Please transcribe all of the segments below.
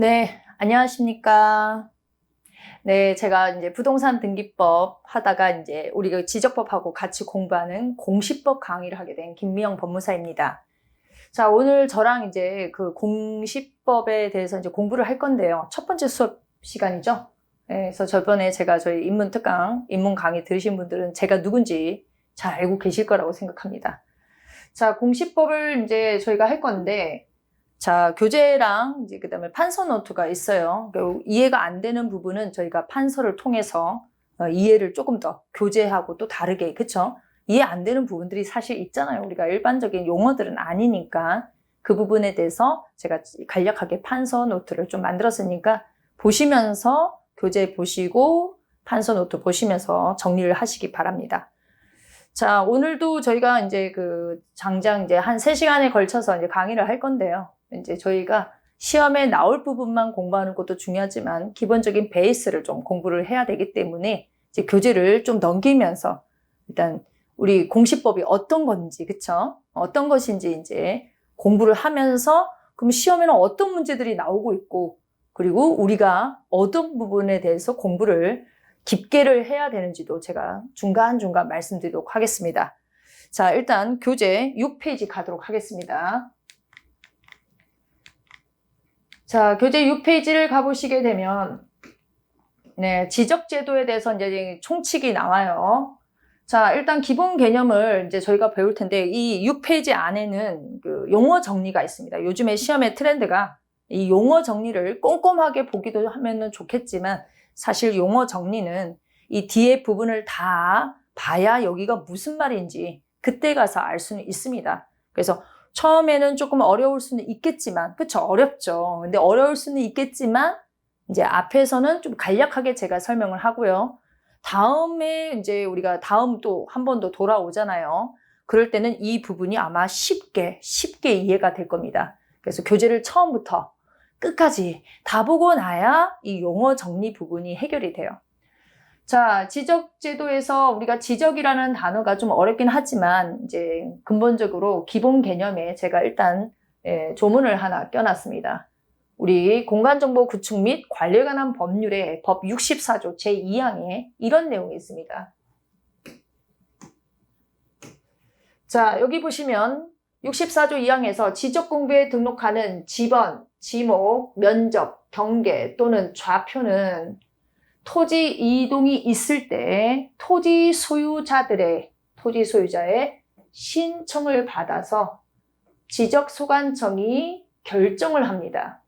네, 안녕하십니까. 네, 제가 이제 부동산 등기법 하다가 이제 우리가 지적법하고 같이 공부하는 공시법 강의를 하게 된 김미영 법무사입니다. 자, 오늘 저랑 이제 그 공시법에 대해서 이제 공부를 할 건데요. 첫 번째 수업 시간이죠. 네, 그래서 저번에 제가 저희 인문특강, 인문 강의 들으신 분들은 제가 누군지 잘 알고 계실 거라고 생각합니다. 자, 공시법을 이제 저희가 할 건데, 자, 교재랑 이제 그다음에 판서 노트가 있어요. 이해가 안 되는 부분은 저희가 판서를 통해서 이해를 조금 더 교재하고 또 다르게, 그쵸? 이해 안 되는 부분들이 사실 있잖아요. 우리가 일반적인 용어들은 아니니까 그 부분에 대해서 제가 간략하게 판서 노트를 좀 만들었으니까 보시면서 교재 보시고 판서 노트 보시면서 정리를 하시기 바랍니다. 자, 오늘도 저희가 이제 장장 이제 한 3시간에 걸쳐서 이제 강의를 할 건데요. 이제 저희가 시험에 나올 부분만 공부하는 것도 중요하지만 기본적인 베이스를 좀 공부를 해야 되기 때문에 이제 교재를 좀 넘기면서 일단 우리 공시법이 어떤 건지, 그쵸? 어떤 것인지 이제 공부를 하면서 그럼 시험에는 어떤 문제들이 나오고 있고 그리고 우리가 어떤 부분에 대해서 공부를 깊게를 해야 되는지도 제가 중간중간 말씀드리도록 하겠습니다. 자, 일단 교재 6페이지 가도록 하겠습니다. 자, 교재 6페이지를 가보시게 되면, 네, 지적제도에 대해서 이제 총칙이 나와요. 자, 일단 기본 개념을 이제 저희가 배울 텐데, 이 6페이지 안에는 그 용어 정리가 있습니다. 요즘에 시험의 트렌드가 이 용어 정리를 꼼꼼하게 보기도 하면은 좋겠지만, 사실 용어 정리는 이 뒤에 부분을 다 봐야 여기가 무슨 말인지 그때 가서 알 수는 있습니다. 그래서 처음에는 조금 어려울 수는 있겠지만, 그쵸? 어렵죠. 근데 어려울 수는 있겠지만, 이제 앞에서는 좀 간략하게 제가 설명을 하고요. 다음에 이제 우리가 다음 또 한 번 더 돌아오잖아요. 그럴 때는 이 부분이 아마 쉽게 이해가 될 겁니다. 그래서 교재를 처음부터 끝까지 다 보고 나야 이 용어 정리 부분이 해결이 돼요. 자, 지적제도에서 우리가 지적이라는 단어가 좀 어렵긴 하지만 이제 근본적으로 기본 개념에 제가 일단 조문을 하나 껴놨습니다. 우리 공간정보 구축 및 관리에 관한 법률의 법 64조 제2항에 이런 내용이 있습니다. 자, 여기 보시면 64조 2항에서 지적공부에 등록하는 지번, 지목, 면적, 경계 또는 좌표는 토지 이동이 있을 때 토지 소유자의 신청을 받아서 지적소관청이 결정을 합니다.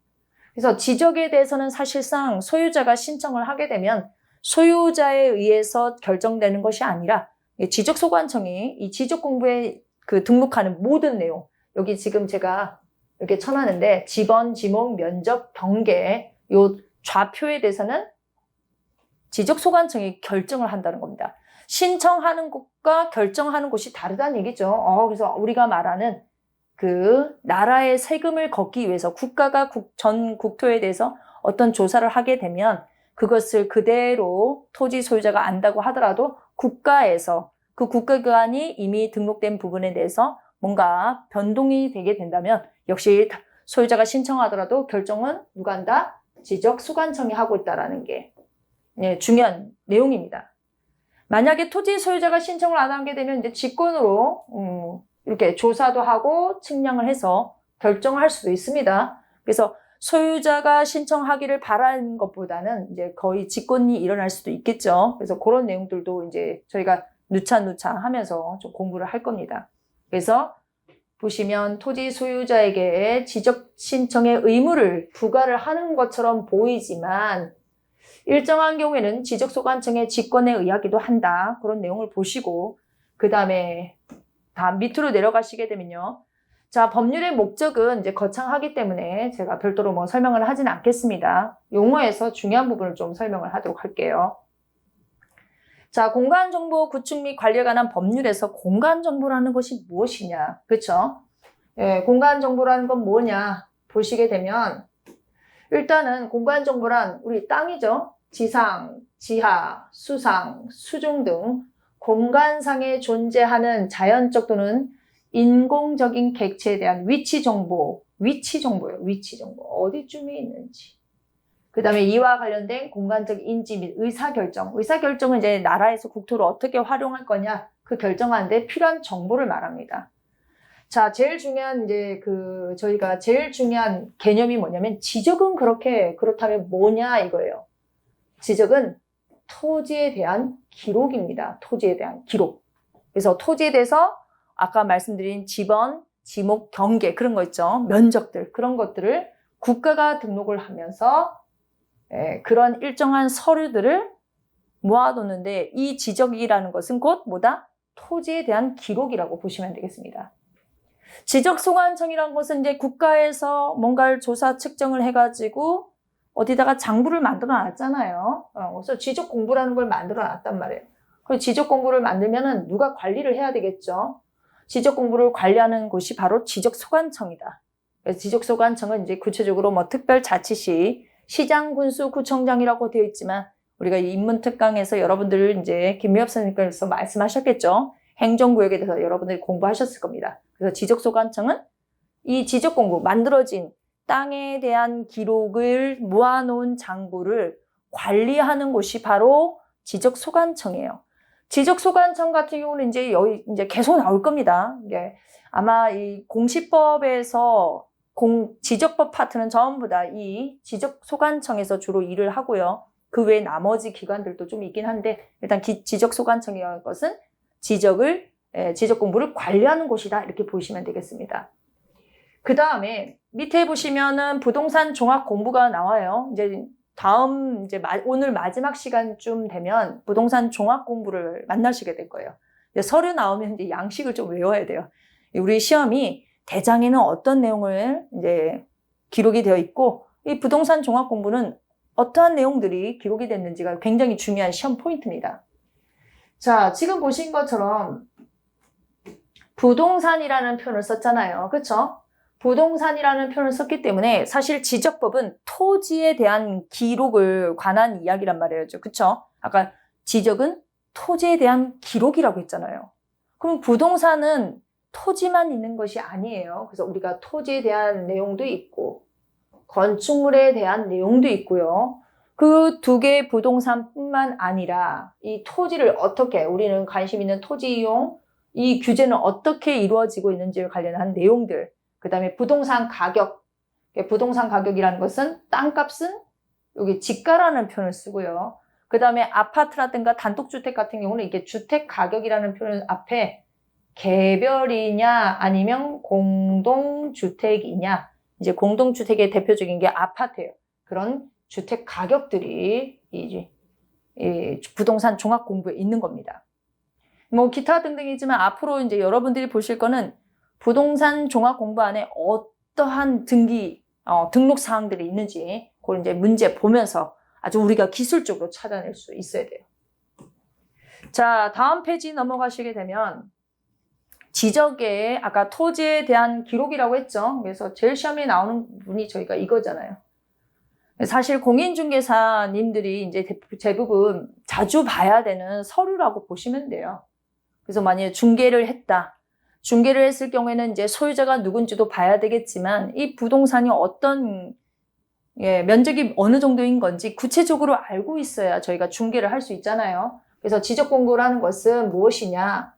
그래서 지적에 대해서는 사실상 소유자가 신청을 하게 되면 소유자에 의해서 결정되는 것이 아니라 지적소관청이 이 지적공부에 등록하는 모든 내용, 여기 지금 제가 이렇게 쳐놨는데 지번, 지목, 면적, 경계, 요 좌표에 대해서는 지적소관청이 결정을 한다는 겁니다. 신청하는 곳과 결정하는 곳이 다르다는 얘기죠. 그래서 우리가 말하는 그 나라의 세금을 걷기 위해서 국가가 전 국토에 대해서 어떤 조사를 하게 되면 그것을 그대로 토지 소유자가 안다고 하더라도 국가에서 그 국가기관이 이미 등록된 부분에 대해서 뭔가 변동이 되게 된다면 역시 소유자가 신청하더라도 결정은 누가 한다? 지적소관청이 하고 있다는 게 중요한 내용입니다. 만약에 토지 소유자가 신청을 안 하게 되면 이제 직권으로 이렇게 조사도 하고 측량을 해서 결정을 할 수도 있습니다. 그래서 소유자가 신청하기를 바라는 것보다는 이제 거의 직권이 일어날 수도 있겠죠. 그래서 그런 내용들도 이제 저희가 누차 하면서 좀 공부를 할 겁니다. 그래서 보시면 토지 소유자에게 지적 신청의 의무를 부과를 하는 것처럼 보이지만 일정한 경우에는 지적소관청의 직권에 의하기도 한다. 그런 내용을 보시고 그 다음에 다음 밑으로 내려가시게 되면요. 자, 법률의 목적은 이제 거창하기 때문에 제가 별도로 뭐 설명을 하지는 않겠습니다. 용어에서 중요한 부분을 좀 설명을 하도록 할게요. 자, 공간정보 구축 및 관리에 관한 법률에서 공간정보라는 것이 무엇이냐. 그렇죠? 공간정보라는 건 뭐냐 보시게 되면 일단은 공간정보란 우리 땅이죠. 지상, 지하, 수상, 수중 등 공간상에 존재하는 자연적 또는 인공적인 객체에 대한 위치 정보예요. 위치 정보. 어디쯤에 있는지. 그 다음에 이와 관련된 공간적 인지 및 의사결정. 의사결정은 이제 나라에서 국토를 어떻게 활용할 거냐, 그 결정하는데 필요한 정보를 말합니다. 자, 제일 중요한 저희가 제일 중요한 개념이 뭐냐면 지적은 그렇다면 뭐냐 이거예요. 지적은 토지에 대한 기록입니다. 토지에 대한 기록. 그래서 토지에 대해서 아까 말씀드린 지번, 지목, 경계 그런 거 있죠. 면적들 그런 것들을 국가가 등록을 하면서 그런 일정한 서류들을 모아놓는데 이 지적이라는 것은 곧 뭐다? 토지에 대한 기록이라고 보시면 되겠습니다. 지적소관청이라는 것은 이제 국가에서 뭔가를 조사 측정을 해가지고 어디다가 장부를 만들어 놨잖아요. 그래서 지적공부라는 걸 만들어 놨단 말이에요. 그리고 지적공부를 만들면은 누가 관리를 해야 되겠죠. 지적공부를 관리하는 곳이 바로 지적소관청이다. 그래서 지적소관청은 이제 구체적으로 뭐 특별자치시, 시장, 군수, 구청장이라고 되어 있지만 우리가 이 인문특강에서 여러분들 이제 김미엽 선생님께서 말씀하셨겠죠. 행정구역에 대해서 여러분들이 공부하셨을 겁니다. 그래서 지적소관청은 이 지적공부, 만들어진 땅에 대한 기록을 모아놓은 장부를 관리하는 곳이 바로 지적소관청이에요. 지적소관청 같은 경우는 이제 여기 이제 계속 나올 겁니다. 이게 아마 이 공시법에서 지적법 파트는 전부 다 이 지적소관청에서 주로 일을 하고요. 그 외에 나머지 기관들도 좀 있긴 한데 일단 지적소관청이라는 것은 지적 공부를 관리하는 곳이다 이렇게 보시면 되겠습니다. 그 다음에 밑에 보시면은 부동산 종합 공부가 나와요. 이제 다음 오늘 마지막 시간쯤 되면 부동산 종합 공부를 만나시게 될 거예요. 서류 나오면 이제 양식을 좀 외워야 돼요. 우리 시험이 대장에는 어떤 내용을 이제 기록이 되어 있고 이 부동산 종합 공부는 어떠한 내용들이 기록이 됐는지가 굉장히 중요한 시험 포인트입니다. 자, 지금 보신 것처럼 부동산이라는 표현을 썼잖아요. 그렇죠? 부동산이라는 표현을 썼기 때문에 사실 지적법은 토지에 대한 기록을 관한 이야기란 말이에요. 그렇죠? 아까 지적은 토지에 대한 기록이라고 했잖아요. 그럼 부동산은 토지만 있는 것이 아니에요. 그래서 우리가 토지에 대한 내용도 있고 건축물에 대한 내용도 있고요. 그 두 개의 부동산뿐만 아니라 이 토지를 어떻게 우리는 관심 있는 토지 이용, 이 규제는 어떻게 이루어지고 있는지에 관련한 내용들, 그 다음에 부동산 가격, 부동산 가격이라는 것은 땅값은 여기 지가라는 표현을 쓰고요. 그 다음에 아파트라든가 단독주택 같은 경우는 이게 주택 가격이라는 표현 앞에 개별이냐 아니면 공동주택이냐, 이제 공동주택의 대표적인 게 아파트예요. 그런 주택 가격들이 이 부동산 종합 공부에 있는 겁니다. 뭐 기타 등등이지만 앞으로 이제 여러분들이 보실 거는 부동산 종합 공부 안에 어떠한 등록 사항들이 있는지 그걸 이제 문제 보면서 아주 우리가 기술적으로 찾아낼 수 있어야 돼요. 자, 다음 페이지 넘어가시게 되면 지적에 아까 토지에 대한 기록이라고 했죠. 그래서 제일 시험에 나오는 부분이 저희가 이거잖아요. 사실 공인중개사님들이 이제 대부분 자주 봐야 되는 서류라고 보시면 돼요. 그래서 만약에 중개를 했다. 중개를 했을 경우에는 이제 소유자가 누군지도 봐야 되겠지만 이 부동산이 어떤 면적이 어느 정도인 건지 구체적으로 알고 있어야 저희가 중개를 할 수 있잖아요. 그래서 지적공부라는 것은 무엇이냐?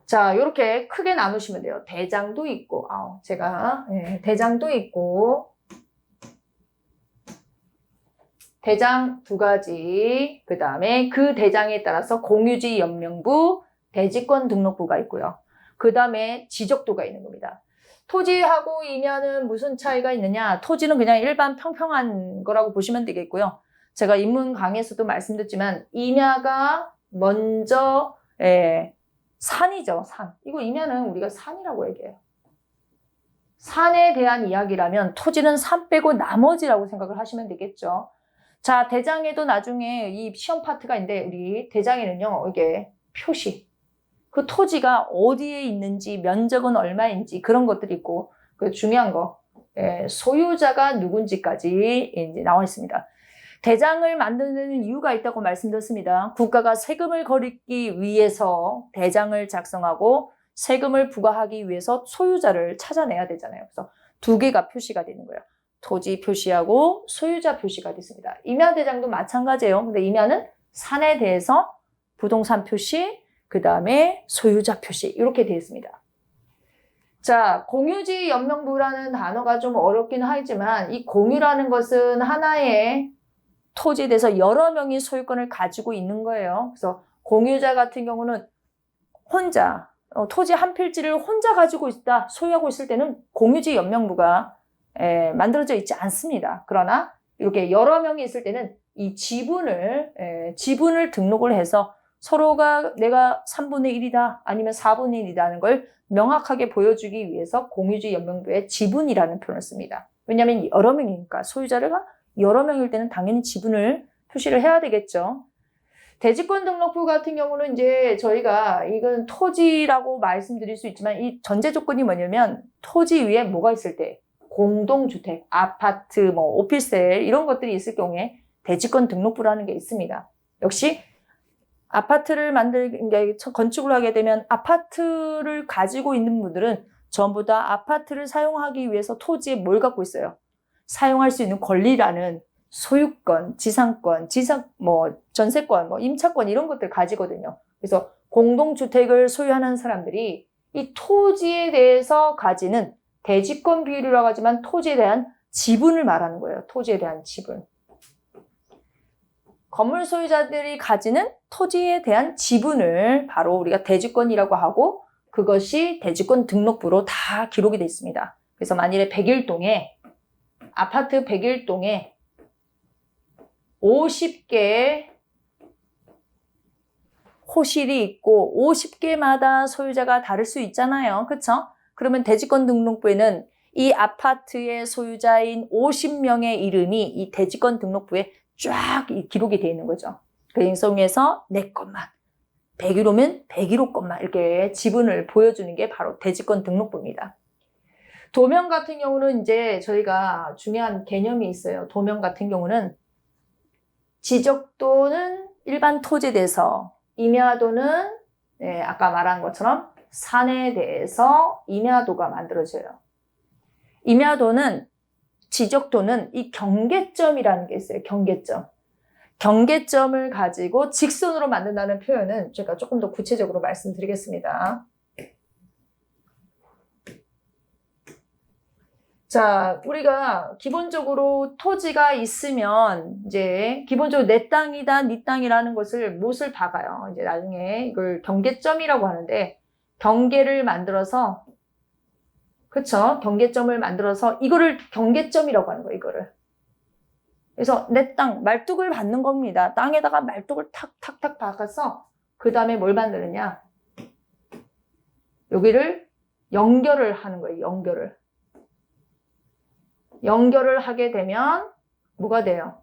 자, 이렇게 크게 나누시면 돼요. 대장도 있고, 대장도 있고, 대장 두 가지, 그 다음에 그 대장에 따라서 공유지 연명부, 대지권 등록부가 있고요. 그 다음에 지적도가 있는 겁니다. 토지하고 임야는 무슨 차이가 있느냐? 토지는 그냥 일반 평평한 거라고 보시면 되겠고요. 제가 인문 강의에서도 말씀드렸지만 임야가 먼저 산이죠. 산. 이거 임야는 우리가 산이라고 얘기해요. 산에 대한 이야기라면 토지는 산 빼고 나머지라고 생각을 하시면 되겠죠. 자, 대장에도 나중에 이 시험 파트가 있는데 우리 대장에는요. 이게 표시. 그 토지가 어디에 있는지, 면적은 얼마인지 그런 것들이 있고 그 중요한 거 소유자가 누군지까지 이제 나와 있습니다. 대장을 만드는 이유가 있다고 말씀드렸습니다. 국가가 세금을 거르기 위해서 대장을 작성하고 세금을 부과하기 위해서 소유자를 찾아내야 되잖아요. 그래서 두 개가 표시가 되는 거예요. 토지 표시하고 소유자 표시가 됐습니다. 임야대장도 마찬가지예요. 근데 임야는 산에 대해서 부동산 표시, 그 다음에 소유자 표시 이렇게 되어 있습니다. 자, 공유지 연명부라는 단어가 좀 어렵긴 하지만 이 공유라는 것은 하나의 토지에 대해서 여러 명이 소유권을 가지고 있는 거예요. 그래서 공유자 같은 경우는 혼자 토지 한 필지를 혼자 가지고 있다, 소유하고 있을 때는 공유지 연명부가 만들어져 있지 않습니다. 그러나 이렇게 여러 명이 있을 때는 이 지분을 등록을 해서 서로가 내가 3분의 1이다 아니면 4분의 1이라는 걸 명확하게 보여주기 위해서 공유지 연명부에 지분이라는 표현을 씁니다. 왜냐하면 여러 명이니까 소유자가 여러 명일 때는 당연히 지분을 표시를 해야 되겠죠. 대지권 등록부 같은 경우는 이제 저희가 이건 토지라고 말씀드릴 수 있지만 이 전제 조건이 뭐냐면 토지 위에 뭐가 있을 때 공동주택, 아파트, 뭐 오피스텔 이런 것들이 있을 경우에 대지권 등록부라는 게 있습니다. 역시 아파트를 건축을 하게 되면 아파트를 가지고 있는 분들은 전부 다 아파트를 사용하기 위해서 토지에 뭘 갖고 있어요? 사용할 수 있는 권리라는 소유권, 지상권, 전세권, 임차권 이런 것들 가지거든요. 그래서 공동주택을 소유하는 사람들이 이 토지에 대해서 가지는 대지권 비율이라고 하지만 토지에 대한 지분을 말하는 거예요. 토지에 대한 지분. 건물 소유자들이 가지는 토지에 대한 지분을 바로 우리가 대지권이라고 하고 그것이 대지권 등록부로 다 기록이 되어 있습니다. 그래서 만일에 101동에 아파트 101동에 50개의 호실이 있고 50개마다 소유자가 다를 수 있잖아요. 그렇죠? 그러면 대지권 등록부에는 이 아파트의 소유자인 50명의 이름이 이 대지권 등록부에 쫙 기록이 되어 있는 거죠. 그래서 내 것만 101호면 101호 것만 이렇게 지분을 보여주는 게 바로 대지권 등록부입니다. 도면 같은 경우는 이제 저희가 중요한 개념이 있어요. 도면 같은 경우는 지적도는 일반 토지에 대해서, 임야도는 아까 말한 것처럼 산에 대해서 임야도가 만들어져요. 임야도는 지적도는 이 경계점이라는 게 있어요. 경계점. 경계점을 가지고 직선으로 만든다는 표현은 제가 조금 더 구체적으로 말씀드리겠습니다. 자, 우리가 기본적으로 토지가 있으면 이제 기본적으로 내 땅이다, 네 땅이라는 것을 무엇을 박아요? 이제 나중에 이걸 경계점이라고 하는데 경계를 만들어서 그쵸? 경계점을 만들어서 이거를 경계점이라고 하는 거예요, 이거를. 그래서 내 땅, 말뚝을 받는 겁니다. 땅에다가 말뚝을 탁탁탁 박아서 그 다음에 뭘 만드느냐? 여기를 연결을 하는 거예요, 연결을. 연결을 하게 되면 뭐가 돼요?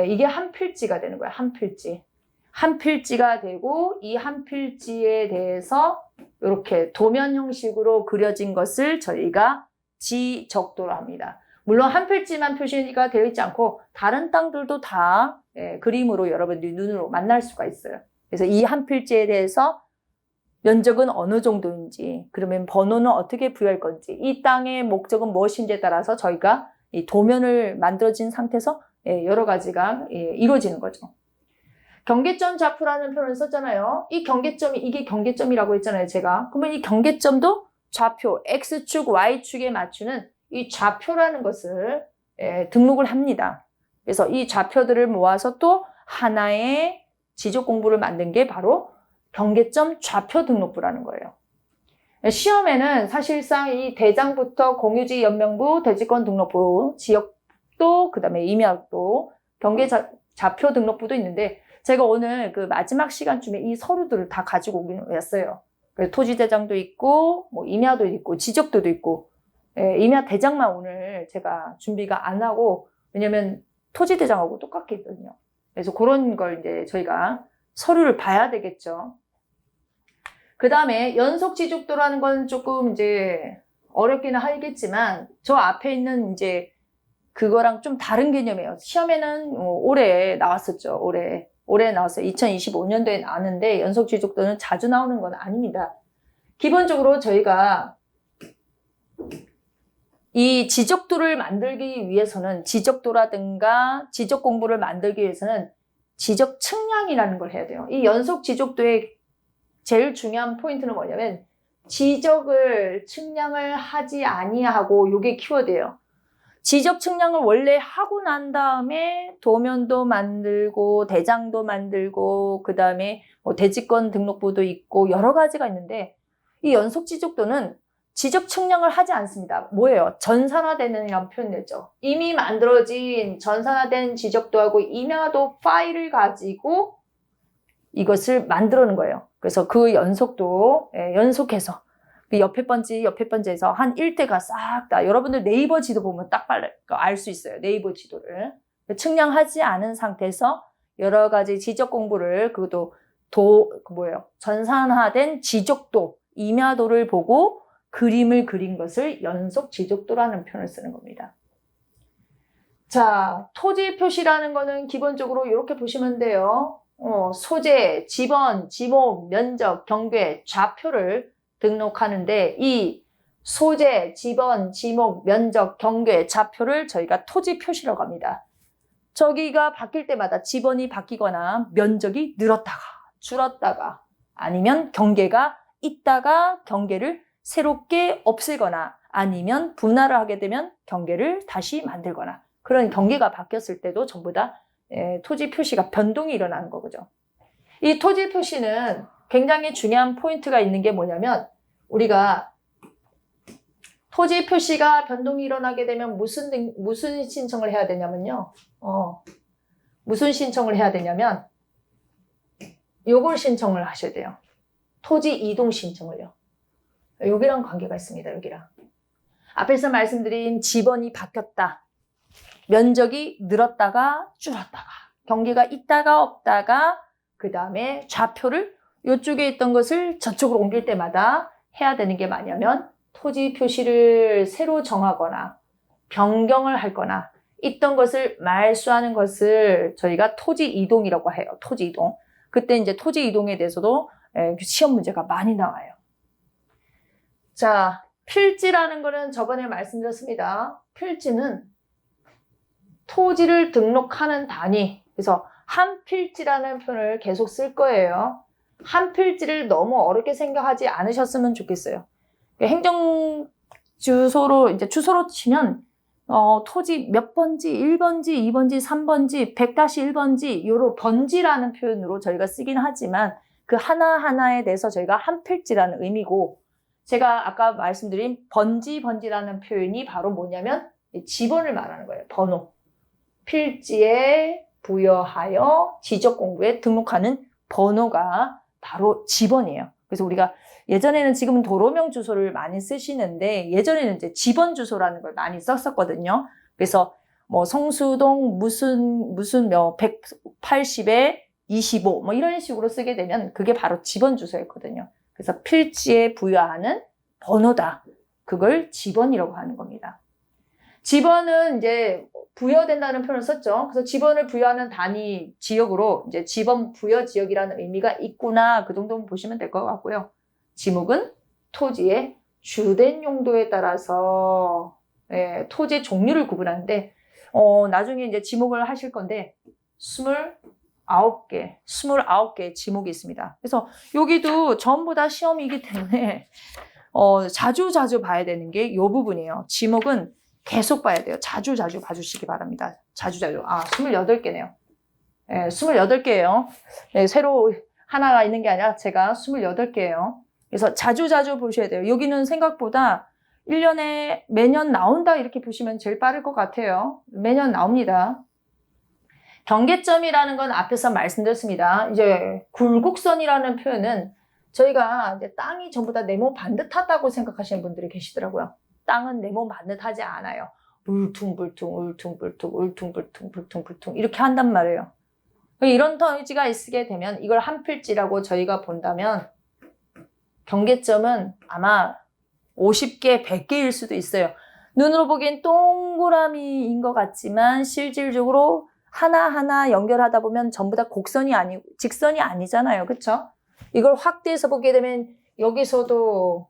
이게 한 필지가 되는 거예요, 한 필지. 한 필지가 되고 이 한 필지에 대해서 이렇게 도면 형식으로 그려진 것을 저희가 지적도로 합니다. 물론 한 필지만 표시가 되어 있지 않고 다른 땅들도 다 그림으로 여러분들이 눈으로 만날 수가 있어요. 그래서 이 한 필지에 대해서 면적은 어느 정도인지, 그러면 번호는 어떻게 부여할 건지, 이 땅의 목적은 무엇인지에 따라서 저희가 이 도면을 만들어진 상태에서 여러 가지가 이루어지는 거죠. 경계점 좌표라는 표현을 썼잖아요. 이 경계점이, 이게 경계점이라고 했잖아요, 제가. 그러면 이 경계점도 좌표, X축, Y축에 맞추는 이 좌표라는 것을 등록을 합니다. 그래서 이 좌표들을 모아서 또 하나의 지적 공부를 만든 게 바로 경계점 좌표 등록부라는 거예요. 시험에는 사실상 이 대장부터 공유지 연명부, 대지권 등록부, 지역도, 그 다음에 임야도, 좌표 등록부도 있는데 제가 오늘 그 마지막 시간쯤에 이 서류들을 다 가지고 오긴 했어요. 토지 대장도 있고, 뭐 임야도 있고, 지적도도 있고, 임야 대장만 오늘 제가 준비가 안 하고, 왜냐면 토지 대장하고 똑같거든요. 그래서 그런 걸 이제 저희가 서류를 봐야 되겠죠. 그 다음에 연속 지적도라는 건 조금 이제 어렵기는 하겠지만 저 앞에 있는 이제 그거랑 좀 다른 개념이에요. 시험에는 올해 나왔었죠. 올해 나왔어요. 2025년도에 나왔는데 연속 지적도는 자주 나오는 건 아닙니다. 기본적으로 저희가 이 지적도를 만들기 위해서는 지적도라든가 지적 공부를 만들기 위해서는 지적 측량이라는 걸 해야 돼요. 이 연속 지적도의 제일 중요한 포인트는 뭐냐면 지적을 측량을 하지 아니하고 요게 키워드예요. 지적 측량을 원래 하고 난 다음에 도면도 만들고 대장도 만들고 그 다음에 뭐 대지권 등록부도 있고 여러 가지가 있는데 이 연속 지적도는 지적 측량을 하지 않습니다. 뭐예요? 전산화되는 이라는 표현 내죠. 이미 만들어진 전산화된 지적도하고 임야도 파일을 가지고 이것을 만들어낸 거예요. 그래서 그 연속도 연속해서 그 옆에 번지에서 한 일대가 싹 다 여러분들 네이버 지도 보면 딱 알 수 있어요. 네이버 지도를 측량하지 않은 상태에서 여러 가지 지적 공부를 그것도 전산화된 지적도 임야도를 보고 그림을 그린 것을 연속 지적도라는 표현을 쓰는 겁니다. 자, 토지 표시라는 거는 기본적으로 이렇게 보시면 돼요. 소재, 지번, 지목, 면적, 경계, 좌표를 등록하는데 이 소재, 지번, 지목, 면적, 경계, 좌표를 저희가 토지 표시라고 합니다. 저기가 바뀔 때마다 지번이 바뀌거나 면적이 늘었다가 줄었다가 아니면 경계가 있다가 경계를 새롭게 없애거나 아니면 분할을 하게 되면 경계를 다시 만들거나 그런 경계가 바뀌었을 때도 전부 다 토지 표시가 변동이 일어나는 거죠. 이 토지 표시는 굉장히 중요한 포인트가 있는 게 뭐냐면 우리가 토지 표시가 변동이 일어나게 되면 무슨 신청을 해야 되냐면요. 무슨 신청을 해야 되냐면 요걸 신청을 하셔야 돼요. 토지 이동 신청을요. 여기랑 관계가 있습니다. 여기랑. 앞에서 말씀드린 지번이 바뀌었다. 면적이 늘었다가 줄었다가 경계가 있다가 없다가 그 다음에 좌표를 이쪽에 있던 것을 저쪽으로 옮길 때마다 해야 되는 게 뭐냐면 토지 표시를 새로 정하거나 변경을 하거나 있던 것을 말소하는 것을 저희가 토지 이동이라고 해요. 토지 이동. 그때 이제 토지 이동에 대해서도 시험 문제가 많이 나와요. 자, 필지라는 거는 저번에 말씀드렸습니다. 필지는 토지를 등록하는 단위. 그래서 한 필지라는 표현을 계속 쓸 거예요. 한 필지를 너무 어렵게 생각하지 않으셨으면 좋겠어요. 행정 주소로 이제 주소로 치면 토지 몇 번지, 1번지, 2번지, 3번지, 100-1번지 요로 번지라는 표현으로 저희가 쓰긴 하지만 그 하나하나에 대해서 저희가 한 필지라는 의미고 제가 아까 말씀드린 번지라는 표현이 바로 뭐냐면 지번을 말하는 거예요. 번호. 필지에 부여하여 지적 공부에 등록하는 번호가 바로 지번이에요. 그래서 우리가 예전에는 지금은 도로명 주소를 많이 쓰시는데 예전에는 이제 지번 주소라는 걸 많이 썼었거든요. 그래서 뭐 성수동 무슨 180에 25 뭐 이런 식으로 쓰게 되면 그게 바로 지번 주소였거든요. 그래서 필지에 부여하는 번호다. 그걸 지번이라고 하는 겁니다. 지번은 이제 부여된다는 표현을 썼죠. 그래서 지번을 부여하는 단위 지역으로 이제 지번 부여 지역이라는 의미가 있구나. 그 정도는 보시면 될 것 같고요. 지목은 토지의 주된 용도에 따라서 토지의 종류를 구분하는데 나중에 이제 지목을 하실 건데 29개 지목이 있습니다. 그래서 여기도 전부 다 시험이기 때문에 자주 봐야 되는 게 이 부분이에요. 지목은 계속 봐야 돼요. 자주 봐주시기 바랍니다. 자주. 28개네요. 28개예요. 네, 새로 하나가 있는 게 아니라 제가 28개예요. 그래서 자주 보셔야 돼요. 여기는 생각보다 1년에 매년 나온다 이렇게 보시면 제일 빠를 것 같아요. 매년 나옵니다. 경계점이라는 건 앞에서 말씀드렸습니다. 이제 굴곡선이라는 표현은 저희가 이제 땅이 전부 다 네모 반듯하다고 생각하시는 분들이 계시더라고요. 땅은 네모 반듯하지 않아요. 울퉁불퉁 이렇게 한단 말이에요. 이런 토지가 있게 되면 이걸 한 필지라고 저희가 본다면 경계점은 아마 50개, 100개일 수도 있어요. 눈으로 보기엔 동그라미인 것 같지만 실질적으로 하나하나 연결하다 보면 전부 다 곡선이 아니고 직선이 아니잖아요. 그렇죠? 이걸 확대해서 보게 되면 여기서도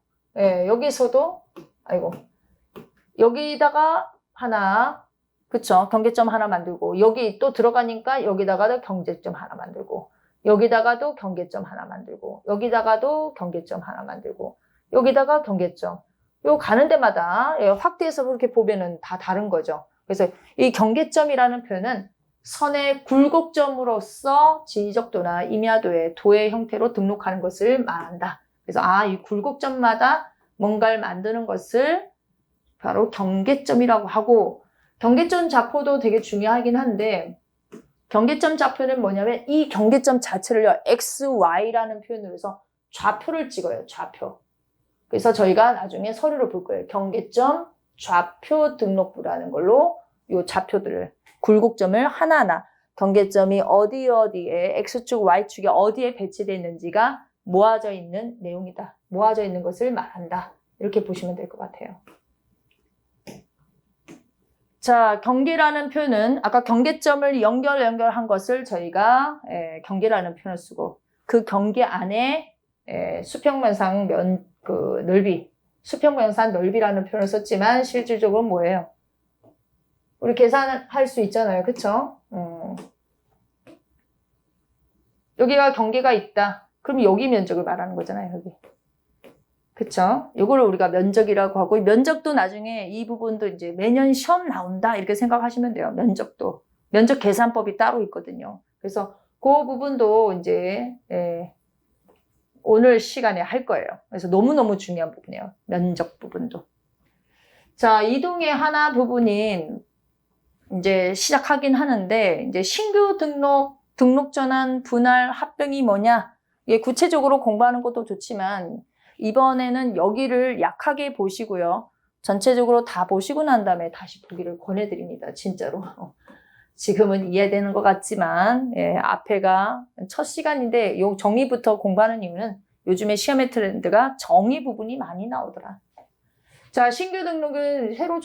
여기다가 하나, 그쵸? 경계점 하나 만들고, 여기 또 들어가니까 여기다가도 경계점 하나 만들고, 여기다가도 경계점 하나 만들고, 여기다가도 경계점 하나 만들고, 여기다가 경계점. 요 가는 데마다 확대해서 그렇게 보면은 다 다른 거죠. 그래서 이 경계점이라는 표현은 선의 굴곡점으로서 지적도나 임야도의 도의 형태로 등록하는 것을 말한다. 그래서 이 굴곡점마다 뭔가를 만드는 것을 바로 경계점이라고 하고, 경계점 좌표도 되게 중요하긴 한데, 경계점 좌표는 뭐냐면 이 경계점 자체를요, X, Y라는 표현으로 해서 좌표를 찍어요, 좌표. 그래서 저희가 나중에 서류로 볼 거예요. 경계점 좌표 등록부라는 걸로 이 좌표들을, 굴곡점을 하나하나, 경계점이 어디에 X축, Y축이 어디에 배치되어 있는지가 모아져 있는 내용이다. 모아져 있는 것을 말한다. 이렇게 보시면 될 것 같아요. 자, 경계라는 표현은 아까 경계점을 연결한 것을 저희가 경계라는 표현을 쓰고, 그 경계 안에 수평면상 넓이, 수평면상 넓이라는 표현을 썼지만 실질적으로 뭐예요? 우리 계산할 수 있잖아요. 그쵸? 여기가 경계가 있다. 그럼 여기 면적을 말하는 거잖아요. 여기. 그쵸? 요거를 우리가 면적이라고 하고, 면적도 나중에 이 부분도 이제 매년 시험 나온다. 이렇게 생각하시면 돼요. 면적도. 면적 계산법이 따로 있거든요. 그래서 그 부분도 이제, 오늘 시간에 할 거예요. 그래서 너무너무 중요한 부분이에요. 면적 부분도. 자, 이동의 하나 부분인 이제 시작하긴 하는데, 이제 신규 등록 전환, 분할, 합병이 뭐냐? 이게 구체적으로 공부하는 것도 좋지만, 이번에는 여기를 약하게 보시고요. 전체적으로 다 보시고 난 다음에 다시 보기를 권해드립니다. 진짜로. 지금은 이해되는 것 같지만, 앞에가 첫 시간인데, 요 정의부터 공부하는 이유는 요즘에 시험의 트렌드가 정의 부분이 많이 나오더라. 자, 신규 등록은 새로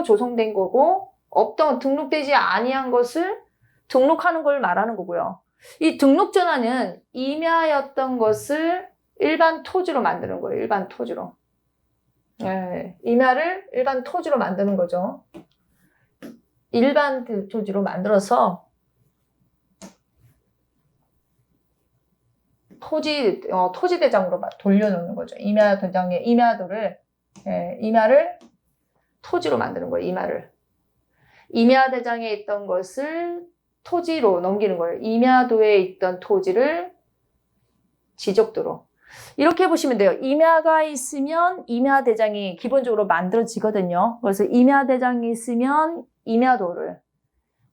조성된 거고, 등록되지 아니한 것을 등록하는 걸 말하는 거고요. 이 등록 전환은 임야였던 것을 일반 토지로 만드는 거예요. 일반 토지로. 임야를 일반 토지로 만드는 거죠. 일반 토지로 만들어서 토지 대장으로 돌려놓는 거죠. 임야를 토지로 만드는 거예요. 임야 대장에 있던 것을 토지로 넘기는 거예요. 임야도에 있던 토지를 지적도로. 이렇게 보시면 돼요. 임야가 있으면 임야대장이 기본적으로 만들어지거든요. 그래서 임야대장이 있으면 임야도를,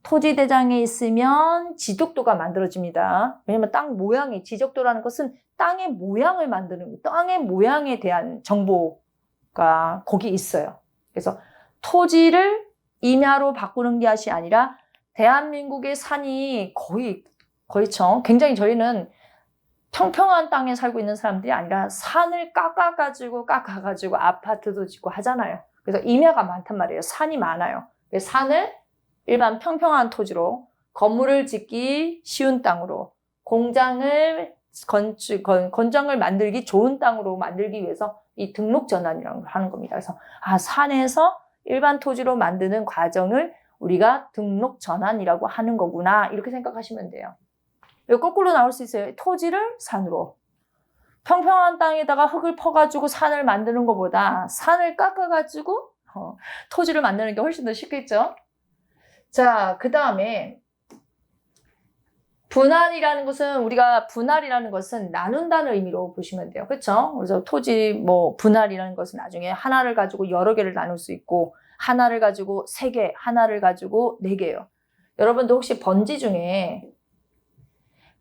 토지대장에 있으면 지적도가 만들어집니다. 왜냐면 땅 모양이, 지적도라는 것은 땅의 모양을 만드는, 땅의 모양에 대한 정보가 거기 있어요. 그래서 토지를 임야로 바꾸는 것이 아니라 대한민국의 산이 굉장히 저희는 평평한 땅에 살고 있는 사람들이 아니라 산을 깎아가지고 아파트도 짓고 하잖아요. 그래서 임야가 많단 말이에요. 산이 많아요. 산을 일반 평평한 토지로, 건물을 짓기 쉬운 땅으로, 공장을 만들기 좋은 땅으로 만들기 위해서 이 등록 전환이라는 걸 하는 겁니다. 그래서 산에서 일반 토지로 만드는 과정을 우리가 등록 전환이라고 하는 거구나, 이렇게 생각하시면 돼요. 거꾸로 나올 수 있어요. 토지를 산으로. 평평한 땅에다가 흙을 퍼가지고 산을 만드는 것보다 산을 깎아가지고 토지를 만드는 게 훨씬 더 쉽겠죠? 자, 그 다음에 분할이라는 것은 나눈다는 의미로 보시면 돼요. 그렇죠? 그래서 분할이라는 것은 나중에 하나를 가지고 여러 개를 나눌 수 있고, 하나를 가지고 3개, 하나를 가지고 4개예요. 여러분도 혹시 번지 중에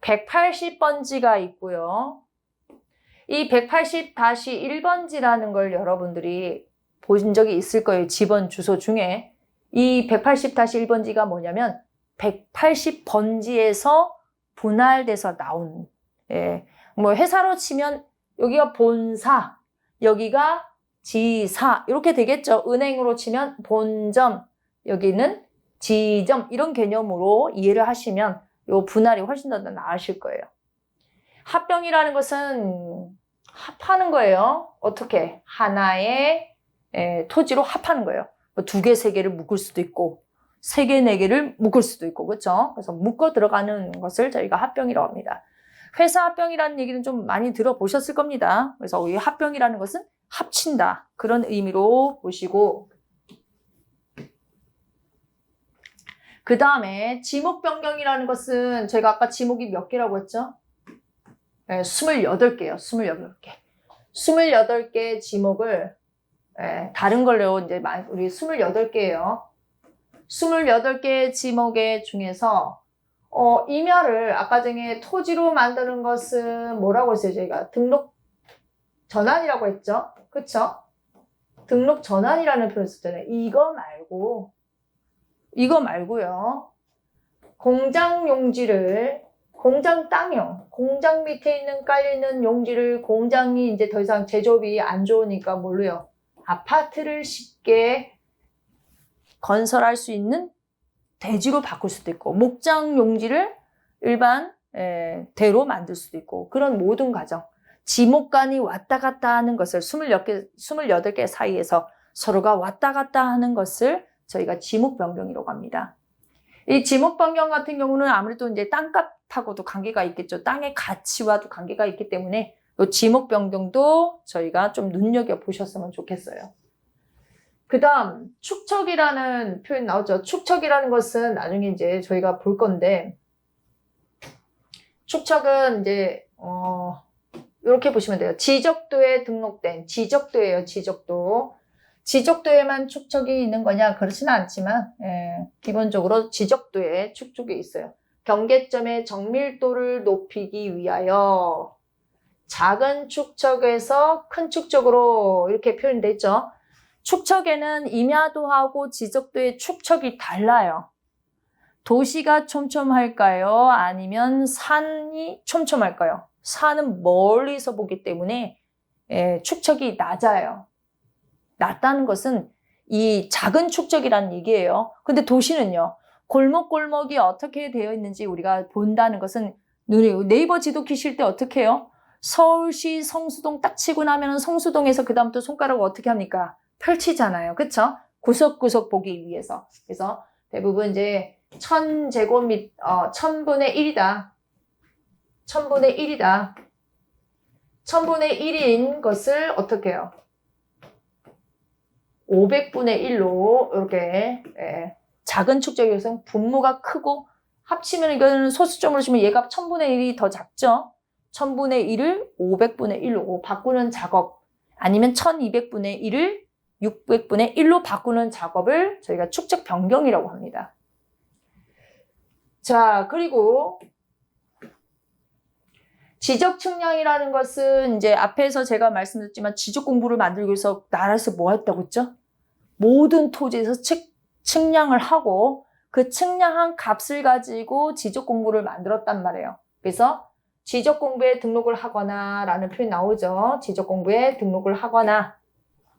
180번지가 있고요. 이 180-1번지라는 걸 여러분들이 보신 적이 있을 거예요. 집원 주소 중에. 이 180-1번지가 뭐냐면 180번지에서 분할돼서 나온, 회사로 치면 여기가 본사, 여기가 지사, 이렇게 되겠죠. 은행으로 치면 본점, 여기는 지점, 이런 개념으로 이해를 하시면 요 분할이 훨씬 더 나으실 거예요. 합병이라는 것은 합하는 거예요. 어떻게? 하나의 토지로 합하는 거예요. 뭐 2개, 3개를 묶을 수도 있고 3개, 4개를 묶을 수도 있고 그렇죠? 그래서 묶어 들어가는 것을 저희가 합병이라고 합니다. 회사 합병이라는 얘기는 좀 많이 들어보셨을 겁니다. 그래서 이 합병이라는 것은 합친다 그런 의미로 보시고 그 다음에 지목 변경이라는 것은 제가 아까 지목이 몇 개라고 했죠? 28개요. 28개. 28개의 지목을 다른 걸로 이제 우리 28개예요. 28개의 지목의 중에서 임야를 아까 전에 토지로 만드는 것은 뭐라고 했어요? 저희가 등록 전환이라고 했죠? 그쵸? 등록 전환이라는 표현을 썼잖아요. 이거 말고요. 공장 용지를 공장 땅이요. 공장 밑에 있는 깔리는 용지를 공장이 이제 더 이상 제조업이 안 좋으니까 뭘로요? 아파트를 쉽게 건설할 수 있는 대지로 바꿀 수도 있고 목장 용지를 일반 대로 만들 수도 있고 그런 모든 과정 지목간이 왔다 갔다 하는 것을 28개 사이에서 서로가 왔다 갔다 하는 것을 저희가 지목 변경이라고 합니다. 이 지목 변경 같은 경우는 아무래도 이제 땅값하고도 관계가 있겠죠. 땅의 가치와도 관계가 있기 때문에 이 지목 변경도 저희가 좀 눈여겨보셨으면 좋겠어요. 그 다음 축척이라는 표현 나오죠. 축척이라는 것은 나중에 이제 저희가 볼 건데 축척은 이제 이렇게 보시면 돼요. 지적도에 등록된 지적도예요. 지적도에만 축척이 있는 거냐 그렇지는 않지만 기본적으로 지적도에 축척이 있어요. 경계점의 정밀도를 높이기 위하여 작은 축척에서 큰 축척으로 이렇게 표현되어 있죠. 축척에는 임야도하고 지적도의 축척이 달라요. 도시가 촘촘할까요? 아니면 산이 촘촘할까요? 산은 멀리서 보기 때문에 축척이 낮아요. 낮다는 것은 이 작은 축척이라는 얘기예요. 근데 도시는요. 골목골목이 어떻게 되어 있는지 우리가 본다는 것은 네이버 지도 키실 때 어떻게 해요? 서울시 성수동 딱 치고 나면 성수동에서 그 다음부터 손가락을 어떻게 합니까? 펼치잖아요. 그쵸? 구석구석 보기 위해서. 그래서 대부분 이제 1000제곱미터, 1000분의 1이다. 1000분의 1이다. 1000분의 1인 것을 어떻게 해요? 500분의 1로 이렇게 작은 축적에서 분모가 크고 합치면 이거는 소수점으로 치면 얘가 1000분의 1이 더 작죠? 1000분의 1을 500분의 1로 바꾸는 작업 아니면 1200분의 1을 600분의 1로 바꾸는 작업을 저희가 축적 변경이라고 합니다. 자, 그리고 지적 측량이라는 것은 이제 앞에서 제가 말씀드렸지만 지적 공부를 만들기 위해서 나라에서 뭐 했다고 했죠? 모든 토지에서 측량을 하고 그 측량한 값을 가지고 지적 공부를 만들었단 말이에요. 그래서 지적 공부에 등록을 하거나 라는 표현이 나오죠. 지적 공부에 등록을 하거나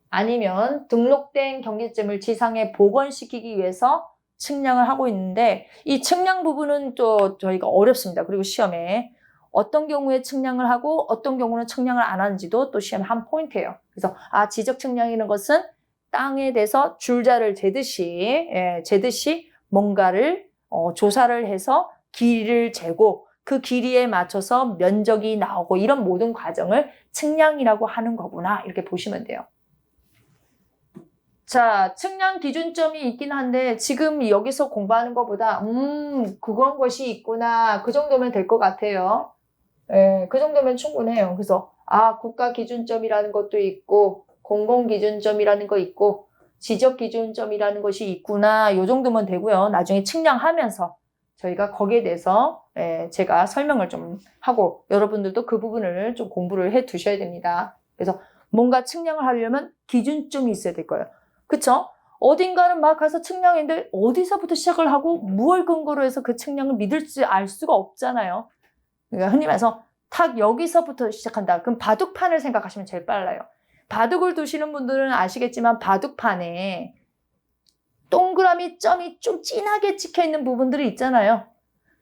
아니면 등록된 경계점을 지상에 복원시키기 위해서 측량을 하고 있는데 이 측량 부분은 또 저희가 어렵습니다. 그리고 시험에 어떤 경우에 측량을 하고 어떤 경우는 측량을 안 하는지도 또 시험 한 포인트예요. 그래서 지적 측량이라는 것은 땅에 대해서 줄자를 재듯이 뭔가를 조사를 해서 길이를 재고 그 길이에 맞춰서 면적이 나오고 이런 모든 과정을 측량이라고 하는 거구나 이렇게 보시면 돼요. 자, 측량 기준점이 있긴 한데 지금 여기서 공부하는 것보다 그런 것이 있구나 그 정도면 될 것 같아요. 그 정도면 충분해요. 그래서 국가 기준점이라는 것도 있고 공공 기준점이라는 거 있고 지적 기준점이라는 것이 있구나 이 정도면 되고요. 나중에 측량하면서 저희가 거기에 대해서 제가 설명을 좀 하고 여러분들도 그 부분을 좀 공부를 해 두셔야 됩니다. 그래서 뭔가 측량을 하려면 기준점이 있어야 될 거예요. 그쵸? 어딘가는 막 가서 측량했는데 어디서부터 시작을 하고 무엇을 근거로 해서 그 측량을 믿을지 알 수가 없잖아요. 그러니까 흔히 말해서 탁 여기서부터 시작한다. 그럼 바둑판을 생각하시면 제일 빨라요. 바둑을 두시는 분들은 아시겠지만 바둑판에 동그라미 점이 좀 진하게 찍혀있는 부분들이 있잖아요.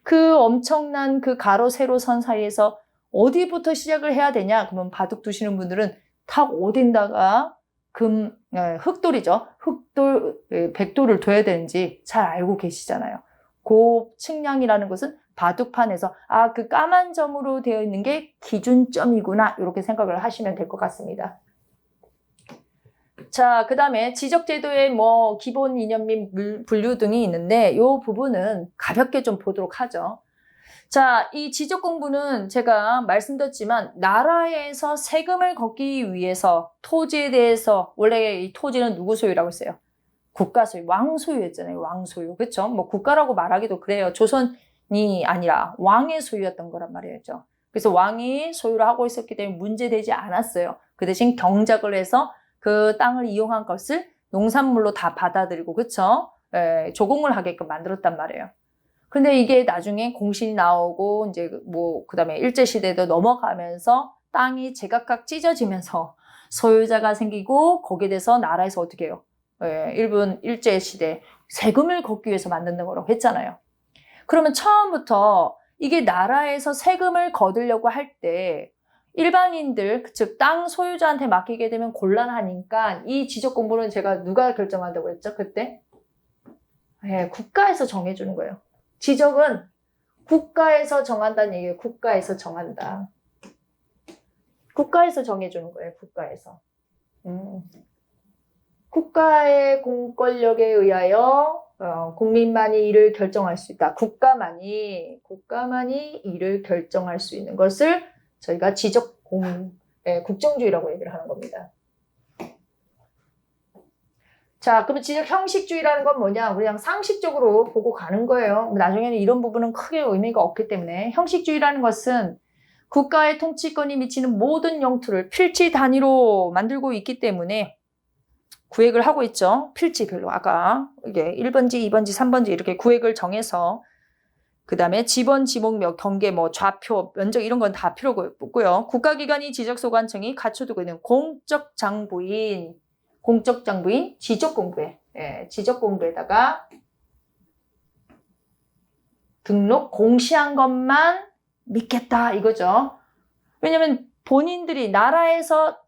그 엄청난 그 가로 세로 선 사이에서 어디부터 시작을 해야 되냐? 그러면 바둑 두시는 분들은 탁 어딘다가 금 흑돌이죠. 흑돌, 백돌을 둬야 되는지 잘 알고 계시잖아요. 그 측량이라는 것은 바둑판에서 그 까만 점으로 되어 있는 게 기준점이구나 이렇게 생각을 하시면 될 것 같습니다. 자, 그 다음에 지적제도의 뭐 기본 이념 및 분류 등이 있는데 이 부분은 가볍게 좀 보도록 하죠. 자, 이 지적 공부는 제가 말씀드렸지만 나라에서 세금을 걷기 위해서 토지에 대해서 원래 이 토지는 누구 소유라고 했어요? 국가 소유, 왕 소유였잖아요. 왕 소유. 그렇죠? 뭐 국가라고 말하기도 그래요. 조선이 아니라 왕의 소유였던 거란 말이었죠. 그래서 왕이 소유를 하고 있었기 때문에 문제되지 않았어요. 그 대신 경작을 해서 그 땅을 이용한 것을 농산물로 다 받아들이고 그렇죠? 조공을 하게끔 만들었단 말이에요. 근데 이게 나중에 공신이 나오고 이제 뭐 그다음에 일제 시대도 넘어가면서 땅이 제각각 찢어지면서 소유자가 생기고 거기에 대해서 나라에서 어떻게 해요? 일본 일제 시대 세금을 걷기 위해서 만드는 거라고 했잖아요. 그러면 처음부터 이게 나라에서 세금을 거두려고 할 때 일반인들, 즉 땅 소유자한테 맡기게 되면 곤란하니까 이 지적 공부는 제가 누가 결정한다고 했죠? 그때? 국가에서 정해주는 거예요. 지적은 국가에서 정한다는 얘기예요. 국가에서 정한다. 국가에서 정해주는 거예요. 국가에서. 국가의 공권력에 의하여 국민만이 이를 결정할 수 있다. 국가만이 이를 결정할 수 있는 것을 저희가 국정주의라고 얘기를 하는 겁니다. 자, 그러면 지적 형식주의라는 건 뭐냐? 그냥 상식적으로 보고 가는 거예요. 나중에는 이런 부분은 크게 의미가 없기 때문에 형식주의라는 것은 국가의 통치권이 미치는 모든 영토를 필지 단위로 만들고 있기 때문에 구획을 하고 있죠. 필지별로. 아까 이게 1번지, 2번지, 3번지 이렇게 구획을 정해서 그 다음에 지번, 지목, 경계, 좌표, 면적 이런 건 다 필요가 없고요. 국가기관이 지적소관청이 갖춰두고 있는 공적 장부인 지적공부에, 지적공부에다가 등록 공시한 것만 믿겠다 이거죠. 왜냐면 본인들이 나라에서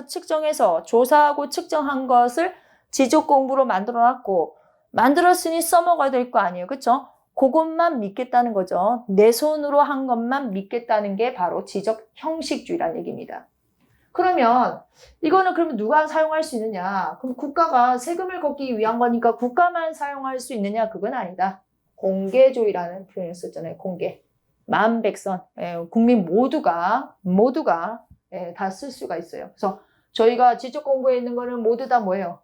측정해서 조사하고 측정한 것을 지적공부로 만들어놨고 만들었으니 써먹어야 될 거 아니에요. 그렇죠? 그것만 믿겠다는 거죠. 내 손으로 한 것만 믿겠다는 게 바로 지적 형식주의라는 얘기입니다. 그러면 이거는 그러면 누가 사용할 수 있느냐? 그럼 국가가 세금을 걷기 위한 거니까 국가만 사용할 수 있느냐? 그건 아니다. 공개주의라는 표현을 썼잖아요. 공개. 만백성, 국민 모두가 다 쓸 수가 있어요. 그래서 저희가 지적 공부에 있는 거는 모두 다 뭐예요?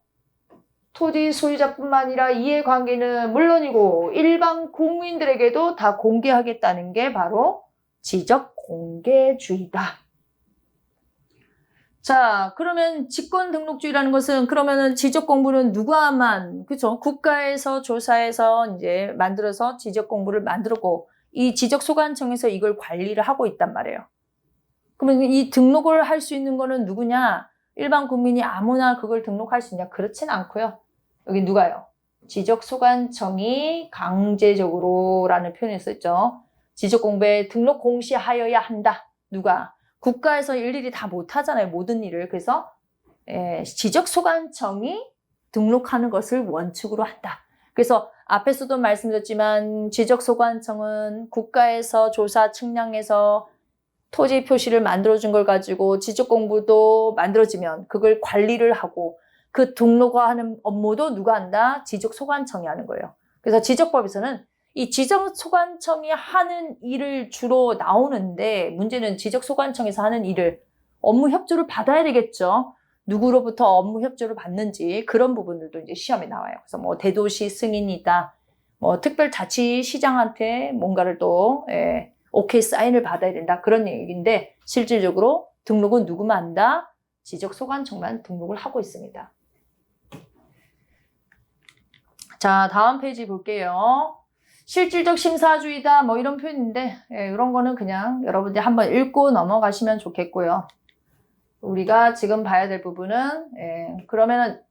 토지 소유자뿐만 아니라 이해관계는 물론이고 일반 국민들에게도 다 공개하겠다는 게 바로 지적 공개주의다. 자, 그러면 직권등록주의라는 것은 그러면은 지적공부는 누가만, 그쵸? 국가에서 조사해서 이제 만들어서 지적공부를 만들고 이 지적소관청에서 이걸 관리를 하고 있단 말이에요. 그러면 이 등록을 할 수 있는 거는 누구냐? 일반 국민이 아무나 그걸 등록할 수 있냐? 그렇진 않고요. 여기 누가요? 지적소관청이 강제적으로 라는 표현을 썼죠. 지적공부에 등록 공시하여야 한다. 누가? 국가에서 일일이 다 못하잖아요. 모든 일을. 그래서 지적소관청이 등록하는 것을 원칙으로 한다. 그래서 앞에서도 말씀드렸지만 지적소관청은 국가에서 조사 측량해서 토지 표시를 만들어준 걸 가지고 지적공부도 만들어지면 그걸 관리를 하고 그 등록하는 업무도 누가 한다? 지적소관청이 하는 거예요. 그래서 지적법에서는 이 지적소관청이 하는 일을 주로 나오는데 문제는 지적소관청에서 하는 일을 업무 협조를 받아야 되겠죠. 누구로부터 업무 협조를 받는지 그런 부분들도 이제 시험에 나와요. 그래서 대도시 승인이다. 특별자치시장한테 뭔가를 또 오케이 사인을 받아야 된다. 그런 얘기인데 실질적으로 등록은 누구만 한다? 지적소관청만 등록을 하고 있습니다. 자, 다음 페이지 볼게요. 실질적 심사주의다 이런 표현인데 이런 거는 그냥 여러분들이 한번 읽고 넘어가시면 좋겠고요. 우리가 지금 봐야 될 부분은 그러면은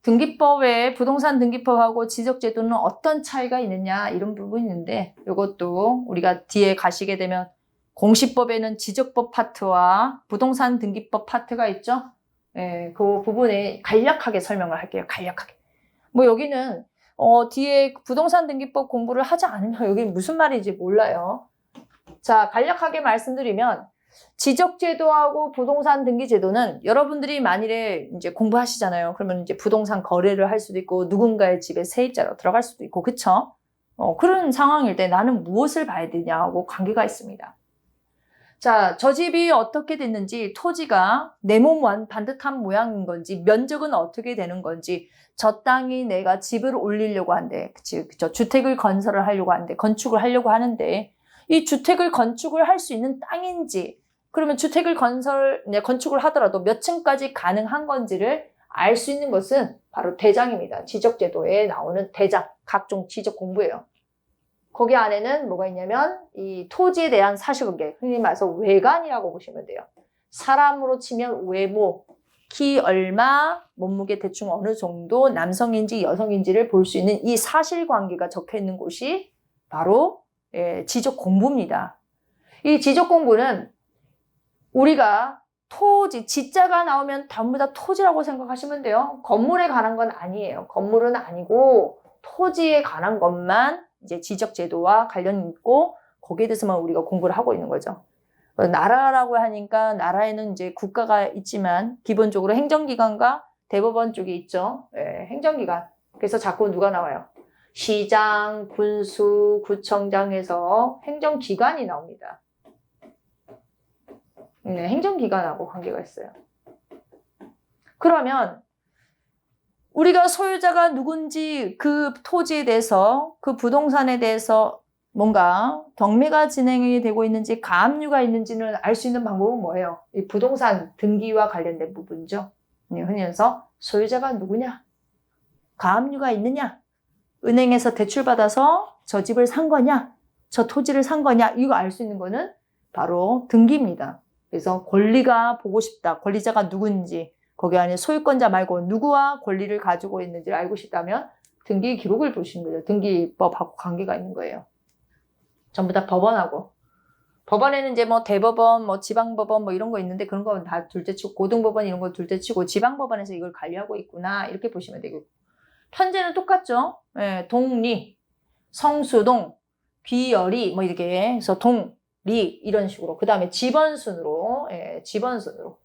등기법에 부동산 등기법하고 지적제도는 어떤 차이가 있느냐 이런 부분이 있는데 이것도 우리가 뒤에 가시게 되면 공시법에는 지적법 파트와 부동산 등기법 파트가 있죠. 예, 그 부분에 간략하게 설명을 할게요. 간략하게. 뭐 여기는 뒤에 부동산 등기법 공부를 하지 않으면 여기 무슨 말인지 몰라요. 자, 간략하게 말씀드리면 지적제도하고 부동산 등기제도는 여러분들이 만일에 이제 공부하시잖아요. 그러면 이제 부동산 거래를 할 수도 있고 누군가의 집에 세입자로 들어갈 수도 있고, 그쵸? 그런 상황일 때 나는 무엇을 봐야 되냐고 관계가 있습니다. 자, 저 집이 어떻게 됐는지, 토지가 네모만 반듯한 모양인 건지, 면적은 어떻게 되는 건지, 저 땅이 내가 집을 올리려고 하는데, 그쵸? 주택을 건설을 하려고 하는데, 건축을 하려고 하는데, 이 주택을 건축을 할 수 있는 땅인지, 그러면 주택을 건축을 하더라도 몇 층까지 가능한 건지를 알 수 있는 것은 바로 대장입니다. 지적제도에 나오는 대장, 각종 지적 공부예요. 거기 안에는 뭐가 있냐면 이 토지에 대한 사실관계, 흔히 말해서 외관이라고 보시면 돼요. 사람으로 치면 외모, 키 얼마, 몸무게 대충 어느 정도, 남성인지 여성인지를 볼 수 있는 이 사실관계가 적혀 있는 곳이 바로 지적 공부입니다. 이 지적 공부는 우리가 토지, 지자가 나오면 전부 다 토지라고 생각하시면 돼요. 건물에 관한 건 아니에요. 건물은 아니고 토지에 관한 것만 이제 지적제도와 관련이 있고 거기에 대해서만 우리가 공부를 하고 있는 거죠. 나라라고 하니까 나라에는 이제 국가가 있지만 기본적으로 행정기관과 대법원 쪽이 있죠. 행정기관. 그래서 자꾸 누가 나와요? 시장, 군수, 구청장에서 행정기관이 나옵니다. 행정기관하고 관계가 있어요. 그러면 우리가 소유자가 누군지, 그 토지에 대해서, 그 부동산에 대해서 뭔가 경매가 진행이 되고 있는지, 가압류가 있는지는 알 수 있는 방법은 뭐예요? 이 부동산 등기와 관련된 부분이죠. 흔히 해서 소유자가 누구냐? 가압류가 있느냐? 은행에서 대출받아서 저 집을 산 거냐? 저 토지를 산 거냐? 이거 알 수 있는 거는 바로 등기입니다. 그래서 권리가 보고 싶다. 권리자가 누군지, 거기 안에 소유권자 말고 누구와 권리를 가지고 있는지를 알고 싶다면 등기 기록을 보시는 거죠. 등기법하고 관계가 있는 거예요. 전부 다 법원하고. 법원에는 이제 뭐 대법원, 뭐 지방법원 뭐 이런 거 있는데 그런 거 다 둘째치고, 고등법원 이런 거 둘째치고 지방법원에서 이걸 관리하고 있구나 이렇게 보시면 되고, 편제는 똑같죠. 동리, 성수동, 귀여리 뭐 이렇게 해서 동리 이런 식으로. 그 다음에 지번순으로, 지번순으로.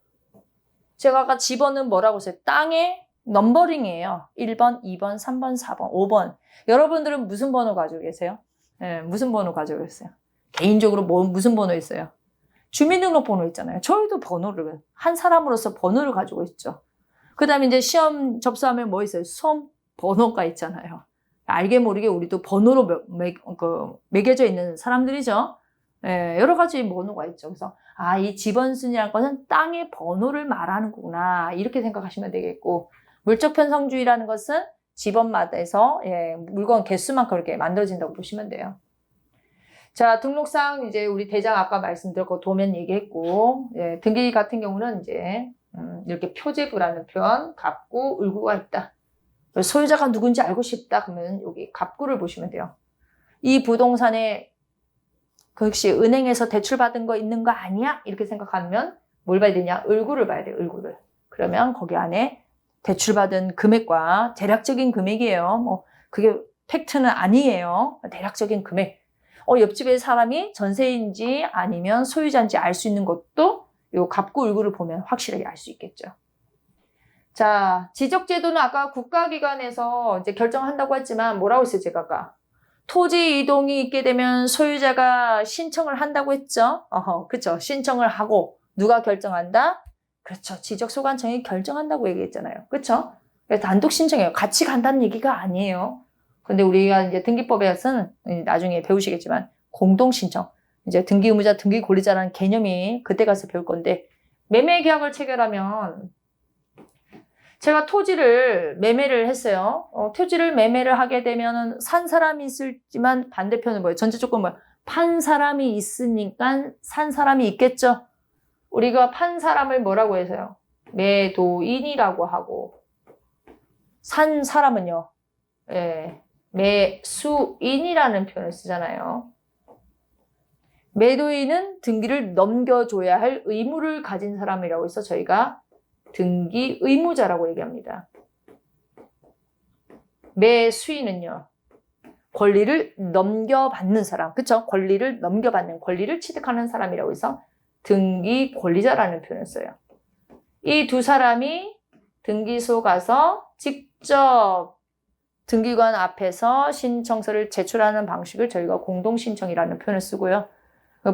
제가 아까 지번은 뭐라고 했어요? 땅의 넘버링이에요. 1번, 2번, 3번, 4번, 5번. 여러분들은 무슨 번호 가지고 계세요? 무슨 번호 가지고 계세요? 개인적으로 무슨 번호 있어요? 주민등록번호 있잖아요. 저희도 번호를, 한 사람으로서 번호를 가지고 있죠. 그 다음에 이제 시험 접수하면 뭐 있어요? 수험 번호가 있잖아요. 알게 모르게 우리도 번호로 매겨져 있는 사람들이죠. 여러 가지 번호가 있죠. 그래서 이 지번순이라는 것은 땅의 번호를 말하는 거구나 이렇게 생각하시면 되겠고, 물적 편성주의라는 것은 지번마다에서 물건 개수만큼 이렇게 만들어진다고 보시면 돼요. 자, 등록상 이제 우리 대장 아까 말씀드렸고 도면 얘기했고, 등기 같은 경우는 이제 이렇게 표제부라는 표현, 갑구, 을구가 있다. 소유자가 누군지 알고 싶다 그러면 여기 갑구를 보시면 돼요. 이 부동산에 그 혹시 은행에서 대출받은 거 있는 거 아니야? 이렇게 생각하면 뭘 봐야 되냐? 을구를 봐야 돼요. 을구를. 그러면 거기 안에 대출받은 금액과 대략적인 금액이에요. 뭐 그게 팩트는 아니에요. 대략적인 금액. 옆집에 사람이 전세인지 아니면 소유자인지 알 수 있는 것도 요 갑구 을구를 보면 확실하게 알 수 있겠죠. 자, 지적제도는 아까 국가기관에서 이제 결정한다고 했지만 뭐라고 했어요, 제가 아까? 토지 이동이 있게 되면 소유자가 신청을 한다고 했죠? 그쵸. 신청을 하고 누가 결정한다? 그렇죠. 지적소관청이 결정한다고 얘기했잖아요. 그쵸? 그래서 단독 신청해요. 같이 간다는 얘기가 아니에요. 근데 우리가 이제 등기법에서는 나중에 배우시겠지만 공동신청. 이제 등기 의무자, 등기 권리자라는 개념이 그때 가서 배울 건데, 매매 계약을 체결하면 제가 토지를 매매를 했어요. 토지를 매매를 하게 되면은 산 사람이 있을지만 반대편은 뭐예요? 전제 조건 뭐예요? 판 사람이 있으니까 산 사람이 있겠죠? 우리가 판 사람을 뭐라고 해서요? 매도인이라고 하고, 산 사람은요, 매수인이라는 표현을 쓰잖아요. 매도인은 등기를 넘겨줘야 할 의무를 가진 사람이라고 해서 저희가 등기 의무자라고 얘기합니다. 매수인은요, 권리를 넘겨받는 사람, 그쵸? 권리를 넘겨받는, 권리를 취득하는 사람이라고 해서 등기 권리자라는 표현을 써요. 이 두 사람이 등기소 가서 직접 등기관 앞에서 신청서를 제출하는 방식을 저희가 공동신청이라는 표현을 쓰고요.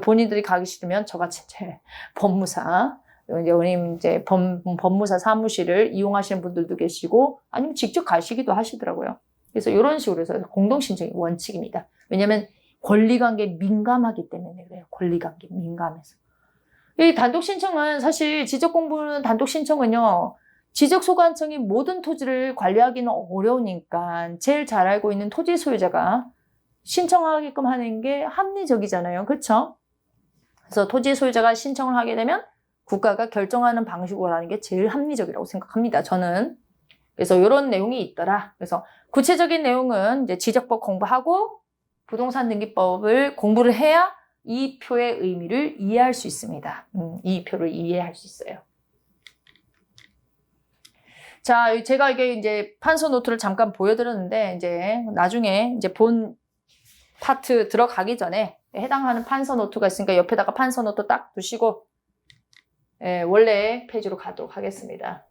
본인들이 가기 싫으면 저같이 이제 법무사, 이제 법무사 사무실을 이용하시는 분들도 계시고 아니면 직접 가시기도 하시더라고요. 그래서 이런 식으로 해서 공동신청이 원칙입니다. 왜냐하면 권리관계에 민감하기 때문에 그래요. 권리관계 민감해서. 이 단독신청은 사실 지적공부는 단독신청은요. 지적소관청이 모든 토지를 관리하기는 어려우니까 제일 잘 알고 있는 토지 소유자가 신청하게끔 하는 게 합리적이잖아요. 그렇죠? 그래서 토지 소유자가 신청을 하게 되면 국가가 결정하는 방식으로 하는 게 제일 합리적이라고 생각합니다. 저는. 그래서 이런 내용이 있더라. 그래서 구체적인 내용은 이제 지적법 공부하고 부동산 등기법을 공부를 해야 이 표의 의미를 이해할 수 있습니다. 이 표를 이해할 수 있어요. 자, 제가 이제 판서 노트를 잠깐 보여드렸는데, 이제 나중에 이제 본 파트 들어가기 전에 해당하는 판서 노트가 있으니까 옆에다가 판서 노트 딱 두시고, 원래 페이지로 가도록 하겠습니다.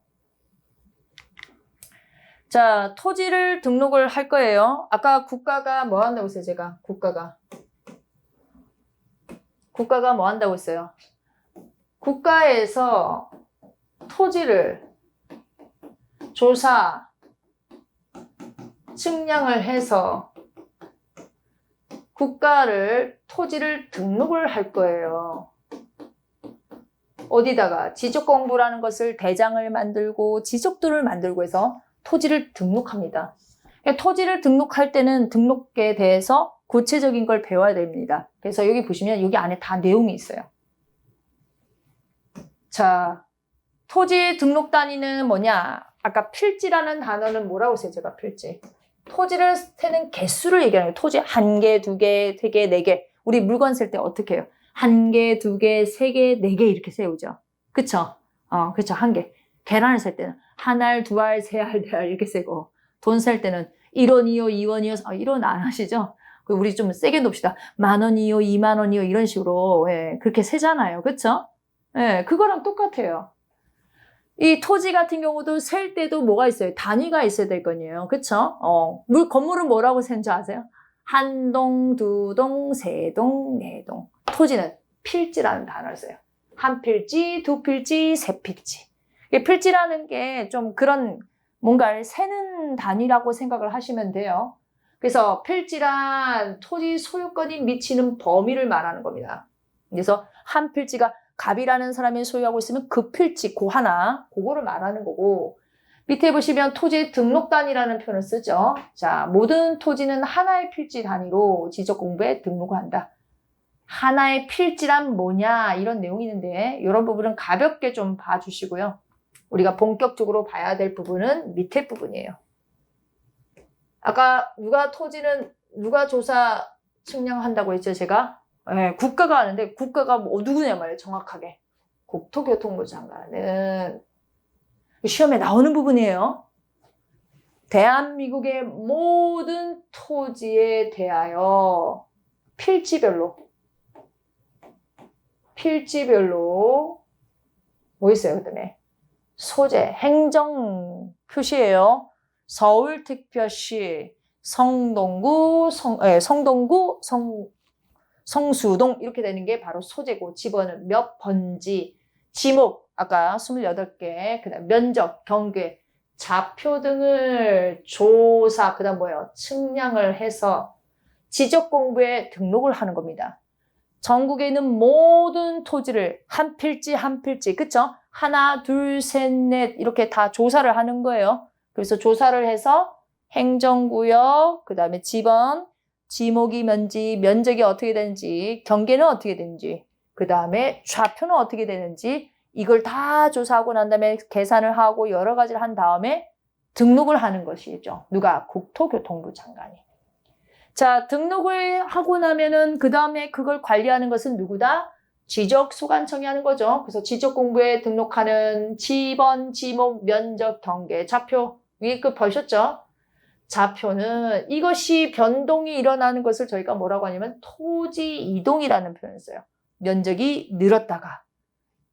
자, 토지를 등록을 할 거예요. 아까 국가가 뭐 한다고 했어요, 제가? 국가가 뭐 한다고 했어요? 국가에서 토지를 조사, 측량을 해서 토지를 등록을 할 거예요. 어디다가? 지적공부라는 것을 대장을 만들고 지적도를 만들고 해서 토지를 등록합니다. 토지를 등록할 때는 등록에 대해서 구체적인 걸 배워야 됩니다. 그래서 여기 보시면 여기 안에 다 내용이 있어요. 자, 토지 등록 단위는 뭐냐? 아까 필지라는 단어는 뭐라고 했어요? 제가 필지. 토지를 세는 개수를 얘기하는 거예요. 토지 1개, 2개, 3개, 4개. 우리 물건 셀 때 어떻게 해요? 1개, 2개, 3개, 4개 이렇게 세우죠. 그쵸? 그쵸. 1개. 계란을 살 때는 1알, 2알, 3알, 4알 이렇게 세고 돈 살 때는 1원이요, 2원이요, 1원 안 하시죠? 우리 좀 세게 놉시다. 10,000원이요, 20,000원이요 이런 식으로 그렇게 세잖아요. 그쵸? 그거랑 똑같아요. 이 토지 같은 경우도 셀 때도 뭐가 있어요? 단위가 있어야 될 거 아니에요. 그쵸? 건물은 뭐라고 세는 줄 아세요? 1동, 2동, 3동, 4동. 토지는 필지라는 단어를 써요. 1필지, 2필지, 3필지. 필지라는 게 좀 그런 뭔가를 세는 단위라고 생각을 하시면 돼요. 그래서 필지란 토지 소유권이 미치는 범위를 말하는 겁니다. 그래서 한 필지가 갑이라는 사람이 소유하고 있으면 그 필지, 그거를 말하는 거고, 밑에 보시면 토지 등록 단위라는 표현을 쓰죠. 자, 모든 토지는 하나의 필지 단위로 지적 공부에 등록을 한다. 하나의 필지란 뭐냐, 이런 내용이 있는데, 이런 부분은 가볍게 좀 봐주시고요. 우리가 본격적으로 봐야 될 부분은 밑에 부분이에요. 아까 누가 조사 측량한다고 했죠, 제가? 국가가 하는데, 국가가 누구냐 말이에요, 정확하게. 국토교통부 장관은 시험에 나오는 부분이에요. 대한민국의 모든 토지에 대하여 필지별로 뭐 있어요, 그다음에 소재, 행정 표시예요. 서울특별시, 성동구, 성수동 이렇게 되는 게 바로 소재고, 집어는 몇 번지, 지목 아까 28개, 그다음 면적, 경계, 좌표 등을 조사, 그다음 뭐예요? 측량을 해서 지적 공부에 등록을 하는 겁니다. 전국에 있는 모든 토지를 한 필지 한 필지, 그쵸? 하나, 둘, 셋, 넷 이렇게 다 조사를 하는 거예요. 그래서 조사를 해서 행정구역, 그 다음에 지번, 지목이 면적이 어떻게 되는지, 경계는 어떻게 되는지, 그 다음에 좌표는 어떻게 되는지, 이걸 다 조사하고 난 다음에 계산을 하고 여러 가지를 한 다음에 등록을 하는 것이죠. 누가? 국토교통부 장관이. 자, 등록을 하고 나면은 그 다음에 그걸 관리하는 것은 누구다? 지적 소관청이 하는 거죠. 그래서 지적 공부에 등록하는 지번, 지목, 면적, 경계, 좌표 위에 그 보셨죠? 좌표는 이것이 변동이 일어나는 것을 저희가 뭐라고 하냐면 토지 이동이라는 표현을 써요. 면적이 늘었다가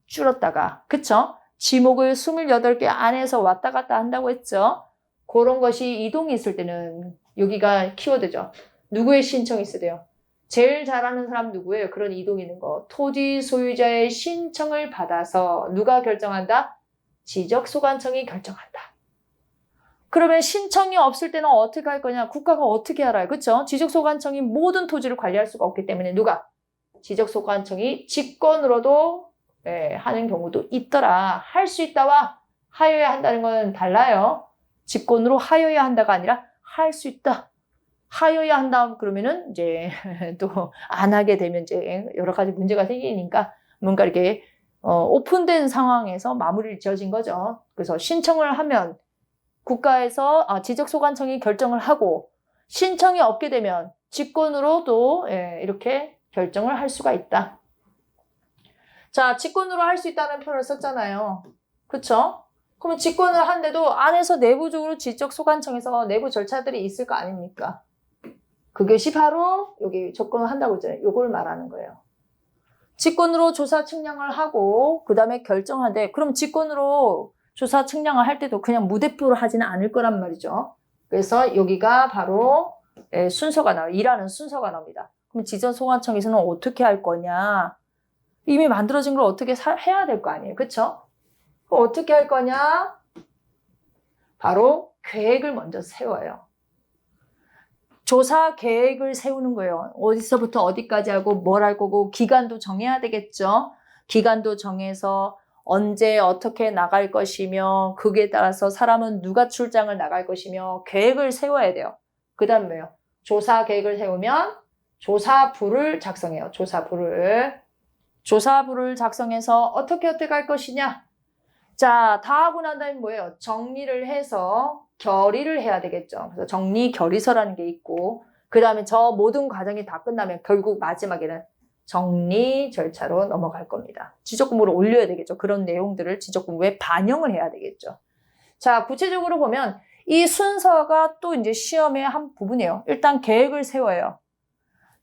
줄었다가, 그쵸? 지목을 28개 안에서 왔다 갔다 한다고 했죠? 그런 것이 이동이 있을 때는 여기가 키워드죠. 누구의 신청이 있어야 돼요? 제일 잘하는 사람 누구예요? 그런 이동 있는 거. 토지 소유자의 신청을 받아서 누가 결정한다? 지적소관청이 결정한다. 그러면 신청이 없을 때는 어떻게 할 거냐? 국가가 어떻게 알아요? 그렇죠? 지적소관청이 모든 토지를 관리할 수가 없기 때문에 누가? 지적소관청이 직권으로도 하는 경우도 있더라. 할 수 있다와 하여야 한다는 건 달라요. 직권으로 하여야 한다가 아니라 할 수 있다. 하여야 한다 그러면은 이제 또 안 하게 되면 이제 여러 가지 문제가 생기니까 뭔가 이렇게 오픈된 상황에서 마무리를 지어진 거죠. 그래서 신청을 하면 국가에서 지적소관청이 결정을 하고 신청이 없게 되면 직권으로도 이렇게 결정을 할 수가 있다. 자, 직권으로 할 수 있다는 표현을 썼잖아요. 그렇죠? 그러면 직권을 하는데도 안에서 내부적으로 지적소관청에서 내부 절차들이 있을 거 아닙니까? 그것이 바로 여기 조건을 한다고 했잖아요. 요걸 말하는 거예요. 직권으로 조사 측량을 하고 그 다음에 결정하되 그럼 직권으로 조사 측량을 할 때도 그냥 무대표로 하지는 않을 거란 말이죠. 그래서 여기가 바로 순서가 나와요. 일하는 순서가 나옵니다. 그럼 지적소관청에서는 어떻게 할 거냐? 이미 만들어진 걸 어떻게 해야 될 거 아니에요. 그렇죠? 어떻게 할 거냐? 바로 계획을 먼저 세워요. 조사 계획을 세우는 거예요. 어디서부터 어디까지 하고 뭘 할 거고 기간도 정해야 되겠죠. 기간도 정해서 언제 어떻게 나갈 것이며 그에 따라서 사람은 누가 출장을 나갈 것이며 계획을 세워야 돼요. 그 다음 뭐예요? 조사 계획을 세우면 조사부를 작성해요. 조사부를 작성해서 어떻게 할 것이냐. 자, 다 하고 난 다음에 뭐예요? 정리를 해서 결의를 해야 되겠죠. 그래서 정리 결의서라는 게 있고 그 다음에 저 모든 과정이 다 끝나면 결국 마지막에는 정리 절차로 넘어갈 겁니다. 지적공부를 올려야 되겠죠. 그런 내용들을 지적공부에 반영을 해야 되겠죠. 자, 구체적으로 보면 이 순서가 또 이제 시험의 한 부분이에요. 일단 계획을 세워요.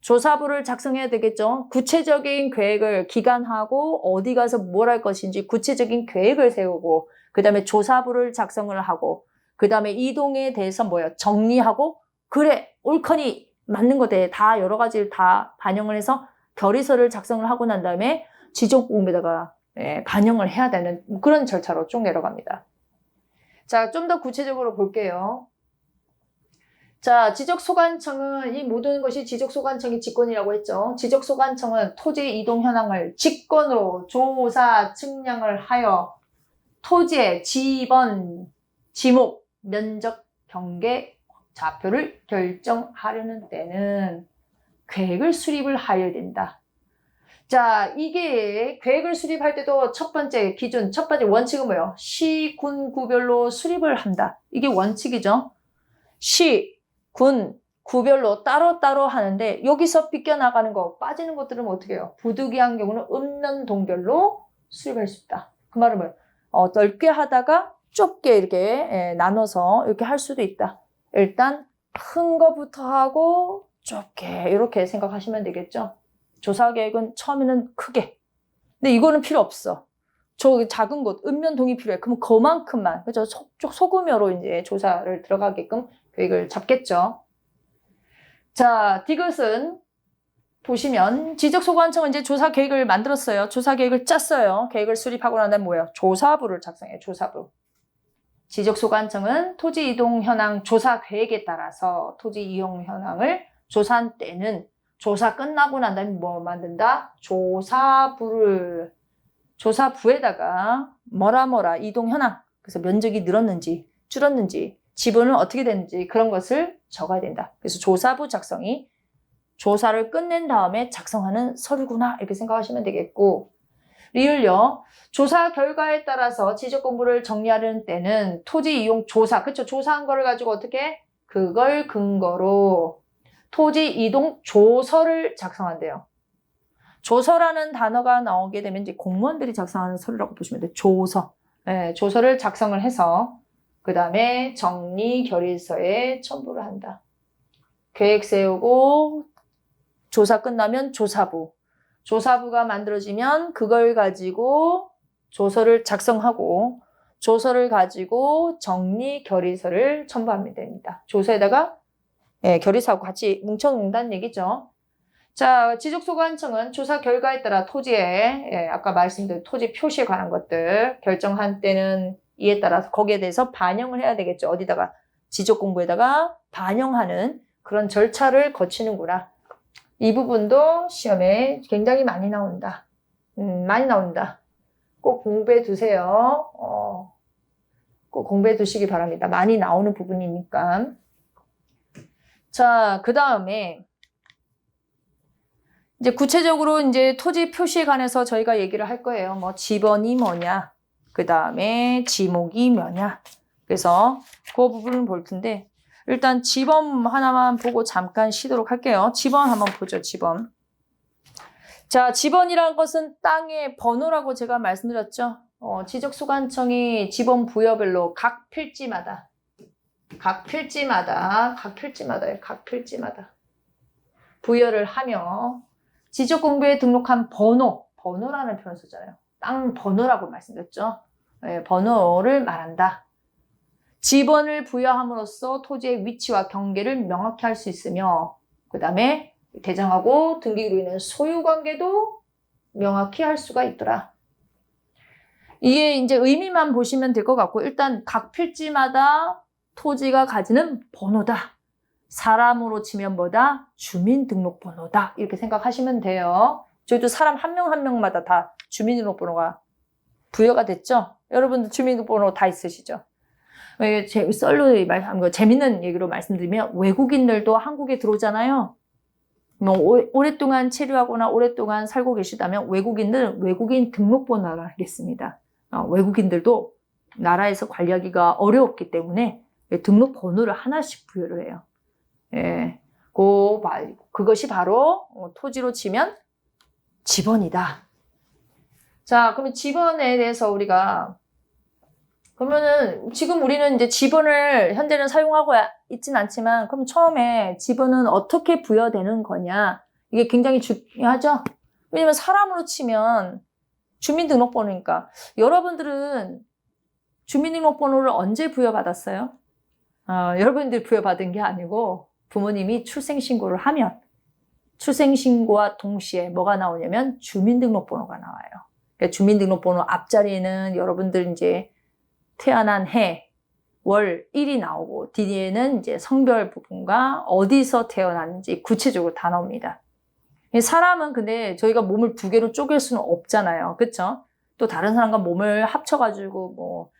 조사부를 작성해야 되겠죠. 구체적인 계획을 기간하고 어디 가서 뭘 할 것인지 구체적인 계획을 세우고 그 다음에 조사부를 작성을 하고 그 다음에 이동에 대해서 뭐예요? 정리하고 그래 옳거니 맞는 거대 다 여러 가지를 다 반영을 해서 결의서를 작성을 하고 난 다음에 지적공부에다가 반영을 해야 되는 그런 절차로 쭉 내려갑니다. 자, 좀 더 구체적으로 볼게요. 자, 지적소관청은 이 모든 것이 지적소관청이 직권이라고 했죠. 지적소관청은 토지 이동 현황을 직권으로 조사 측량을 하여 토지의 지번, 지목, 면적, 경계, 좌표를 결정하려는 때는 계획을 수립을 하여야 된다. 자, 이게 계획을 수립할 때도 첫 번째 기준, 첫 번째 원칙은 뭐예요? 시, 군, 구별로 수립을 한다. 이게 원칙이죠. 시, 군, 구별로 따로따로 하는데 여기서 삐껴나가는 거, 빠지는 것들은 어떻게 해요? 부득이한 경우는 읍면동별로 수립할 수 있다. 그 말은 뭐예요? 넓게 하다가 좁게 이렇게 나눠서 이렇게 할 수도 있다. 일단 큰 거부터 하고 좁게 이렇게 생각하시면 되겠죠. 조사 계획은 처음에는 크게. 근데 이거는 필요 없어. 저 작은 곳, 읍면동이 필요해. 그럼 그만큼만, 그죠? 소규모로 이제 조사를 들어가게끔 계획을 잡겠죠. 자, 디귿은 보시면 지적소관청은 이제 조사 계획을 만들었어요. 조사 계획을 짰어요. 계획을 수립하고 난 다음에 뭐예요? 조사부를 작성해요. 조사부. 지적소관청은 토지 이동 현황 조사 계획에 따라서 토지 이용 현황을 조사한 때는 조사 끝나고 난 다음에 뭐 만든다? 조사부에다가 뭐라 이동 현황, 그래서 면적이 늘었는지 줄었는지 지분은 어떻게 됐는지 그런 것을 적어야 된다. 그래서 조사부 작성이 조사를 끝낸 다음에 작성하는 서류구나 이렇게 생각하시면 되겠고, 리을요. 조사 결과에 따라서 지적 공부를 정리하려는 때는 토지 이용 조사, 그쵸? 조사한 거를 가지고 어떻게? 그걸 근거로 토지 이동 조서를 작성한대요. 조서라는 단어가 나오게 되면 이제 공무원들이 작성하는 서류라고 보시면 돼요. 조서. 예, 조서를 작성을 해서 그 다음에 정리 결의서에 첨부를 한다. 계획 세우고 조사 끝나면 조사부. 조사부가 만들어지면 그걸 가지고 조서를 작성하고 조서를 가지고 정리 결의서를 첨부하면 됩니다. 조서에다가 예, 결의서하고 같이 뭉쳐놓는다는 얘기죠. 자, 지적소관청은 조사 결과에 따라 토지에 예, 아까 말씀드린 토지 표시에 관한 것들 결정한 때는 이에 따라서 거기에 대해서 반영을 해야 되겠죠. 어디다가 지적공부에다가 반영하는 그런 절차를 거치는구나. 이 부분도 시험에 굉장히 많이 나온다. 많이 나온다. 꼭 공부해 두세요. 꼭 공부해 두시기 바랍니다. 많이 나오는 부분이니까. 자, 그 다음에 이제 구체적으로 이제 토지 표시에 관해서 저희가 얘기를 할 거예요. 뭐 지번이 뭐냐, 그 다음에 지목이 뭐냐. 그래서 그 부분을 볼 텐데 일단 지번 하나만 보고 잠깐 쉬도록 할게요. 지번 한번 보죠. 지번. 자, 지번이라는 것은 땅의 번호라고 제가 말씀드렸죠. 지적소관청이 지번 부여별로 각 필지마다 부여를 하며 지적공부에 등록한 번호라는 표현을 쓰잖아요. 땅 번호라고 말씀드렸죠. 네, 번호를 말한다. 지번을 부여함으로써 토지의 위치와 경계를 명확히 할 수 있으며 그 다음에 대장하고 등기로 인한 소유관계도 명확히 할 수가 있더라. 이게 이제 의미만 보시면 될 것 같고 일단 각 필지마다 토지가 가지는 번호다. 사람으로 치면 뭐다? 주민등록번호다. 이렇게 생각하시면 돼요. 저희도 사람 한 명 한 명마다 다 주민등록번호가 부여가 됐죠? 여러분들 주민등록번호 다 있으시죠? 썰로 말하는 거 재밌는 얘기로 말씀드리면 외국인들도 한국에 들어오잖아요. 뭐 오랫동안 체류하거나 오랫동안 살고 계시다면 외국인들은 외국인 등록번호를 하겠습니다. 외국인들도 나라에서 관리하기가 어려웠기 때문에 등록번호를 하나씩 부여를 해요. 예, 그것이 바로 토지로 치면 지번이다. 자, 그러면 지번에 대해서 우리가 그러면은 지금 우리는 이제 지번을 현재는 사용하고 있진 않지만 그럼 처음에 지번은 어떻게 부여되는 거냐 이게 굉장히 중요하죠. 왜냐면 사람으로 치면 주민등록번호니까 여러분들은 주민등록번호를 언제 부여받았어요? 여러분들이 부여받은 게 아니고 부모님이 출생신고를 하면 출생신고와 동시에 뭐가 나오냐면 주민등록번호가 나와요. 그러니까 주민등록번호 앞자리에는 여러분들 이제 태어난 해, 월, 일이 나오고 뒤에는 이제 성별 부분과 어디서 태어났는지 구체적으로 다 나옵니다. 사람은 근데 저희가 몸을 두 개로 쪼갤 수는 없잖아요. 그쵸? 또 다른 사람과 몸을 합쳐가지고 뭐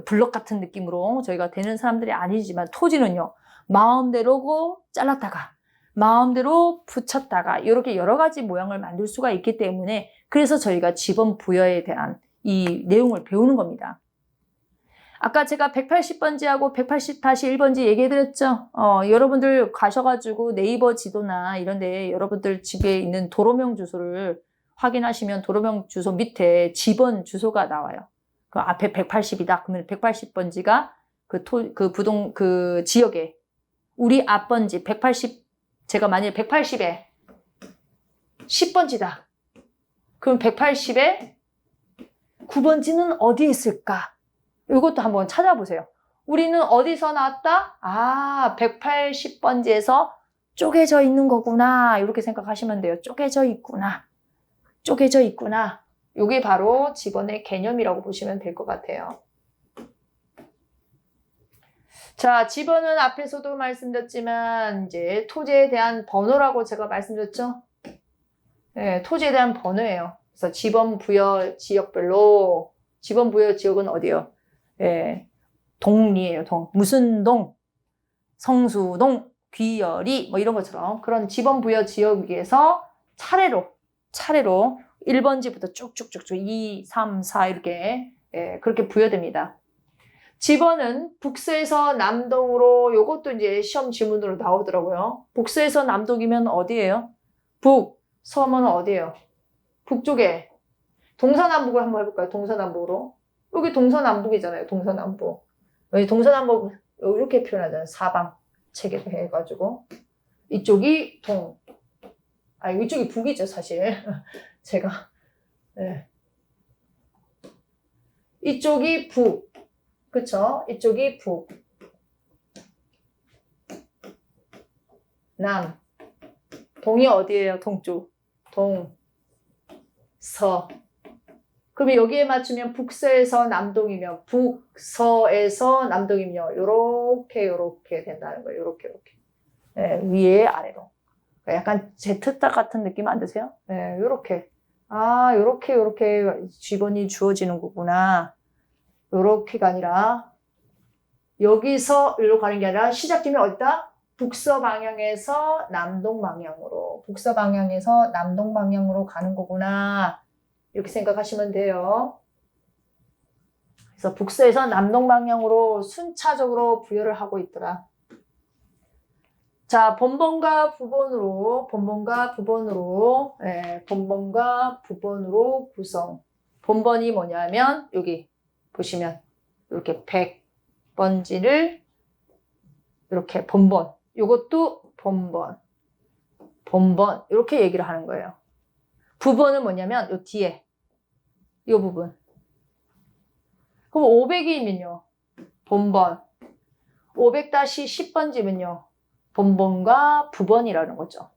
블럭 같은 느낌으로 저희가 되는 사람들이 아니지만 토지는요. 마음대로 잘랐다가 마음대로 붙였다가 이렇게 여러 가지 모양을 만들 수가 있기 때문에 그래서 저희가 지번 부여에 대한 이 내용을 배우는 겁니다. 아까 제가 180번지하고 180-1번지 얘기해드렸죠? 여러분들 가셔가지고 네이버 지도나 이런 데 여러분들 집에 있는 도로명 주소를 확인하시면 도로명 주소 밑에 지번 주소가 나와요. 그 앞에 180이다. 그러면 180번지가 그 지역에 우리 앞번지 180, 제가 만약에 180에 10번지다. 그럼 180에 9번지는 어디에 있을까? 이것도 한번 찾아보세요. 우리는 어디서 나왔다? 180번지에서 쪼개져 있는 거구나. 이렇게 생각하시면 돼요. 쪼개져 있구나. 이게 바로 지번의 개념이라고 보시면 될 것 같아요. 자, 지번은 앞에서도 말씀드렸지만 이제 토지에 대한 번호라고 제가 말씀드렸죠? 네, 토지에 대한 번호예요. 그래서 지번 부여 지역별로 지번 부여 지역은 어디요? 예, 동리예요. 무슨 동, 성수동, 귀열이 뭐 이런 것처럼 그런 지번 부여 지역에서 차례로 1번지부터 쭉쭉쭉쭉 2, 3, 4 이렇게 그렇게 부여됩니다. 지번은 북서에서 남동으로 요것도 이제 시험 지문으로 나오더라고요. 북서에서 남동이면 어디예요? 북, 서면 어디예요? 북쪽에 동서남북을 한번 해볼까요? 동서남북으로. 여기 동서남북이잖아요. 동서남북. 여기 동서남북 이렇게 표현하잖아요. 사방 체계로 해가지고 이쪽이 동. 이쪽이 북이죠, 사실. 제가. 네. 이쪽이 북. 그쵸? 이쪽이 북. 남. 동이 어디예요? 동쪽. 동. 서. 그러면 여기에 맞추면 북서에서 남동이면 북서에서 남동이면 요렇게 된다는 거예요. 요렇게. 네, 위에 아래로. 약간 Z딱 같은 느낌 안 드세요? 네, 요렇게. 요렇게 지번이 주어지는 거구나. 요렇게가 아니라 여기서 일로 가는 게 아니라 시작점이 어디다? 북서 방향에서 남동 방향으로. 북서 방향에서 남동 방향으로 가는 거구나. 이렇게 생각하시면 돼요. 그래서 북서에서 남동 방향으로 순차적으로 부여를 하고 있더라. 자, 본번과 부번으로 구성. 본번이 뭐냐면, 여기 보시면, 이렇게 100번지를, 이렇게 본번. 요것도 본번. 이렇게 얘기를 하는 거예요. 부번은 뭐냐면, 요 뒤에. 요 부분. 그럼 500이면요. 본번. 500-10번지면요. 본번과 부번이라는 거죠.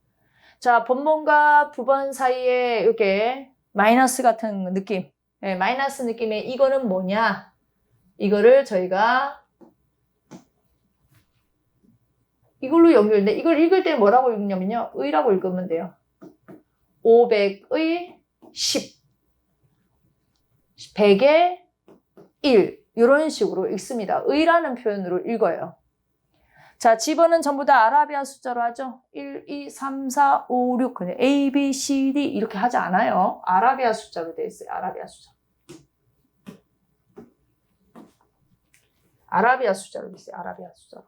자, 본번과 부번 사이에 이렇게 마이너스 같은 느낌. 네, 마이너스 느낌의 이거는 뭐냐? 이거를 저희가 이걸로 연결돼. 이걸 읽을 때 뭐라고 읽냐면요. 의라고 읽으면 돼요. 500의 10. 100의 1. 이런 식으로 읽습니다. 의라는 표현으로 읽어요. 자, 집어는 전부 다 아라비아 숫자로 하죠. 1, 2, 3, 4, 5, 6. 그냥 A, B, C, D 이렇게 하지 않아요. 아라비아 숫자로 되어 있어요. 아라비아 숫자. 아라비아 숫자로 되어 있어요. 아라비아 숫자로.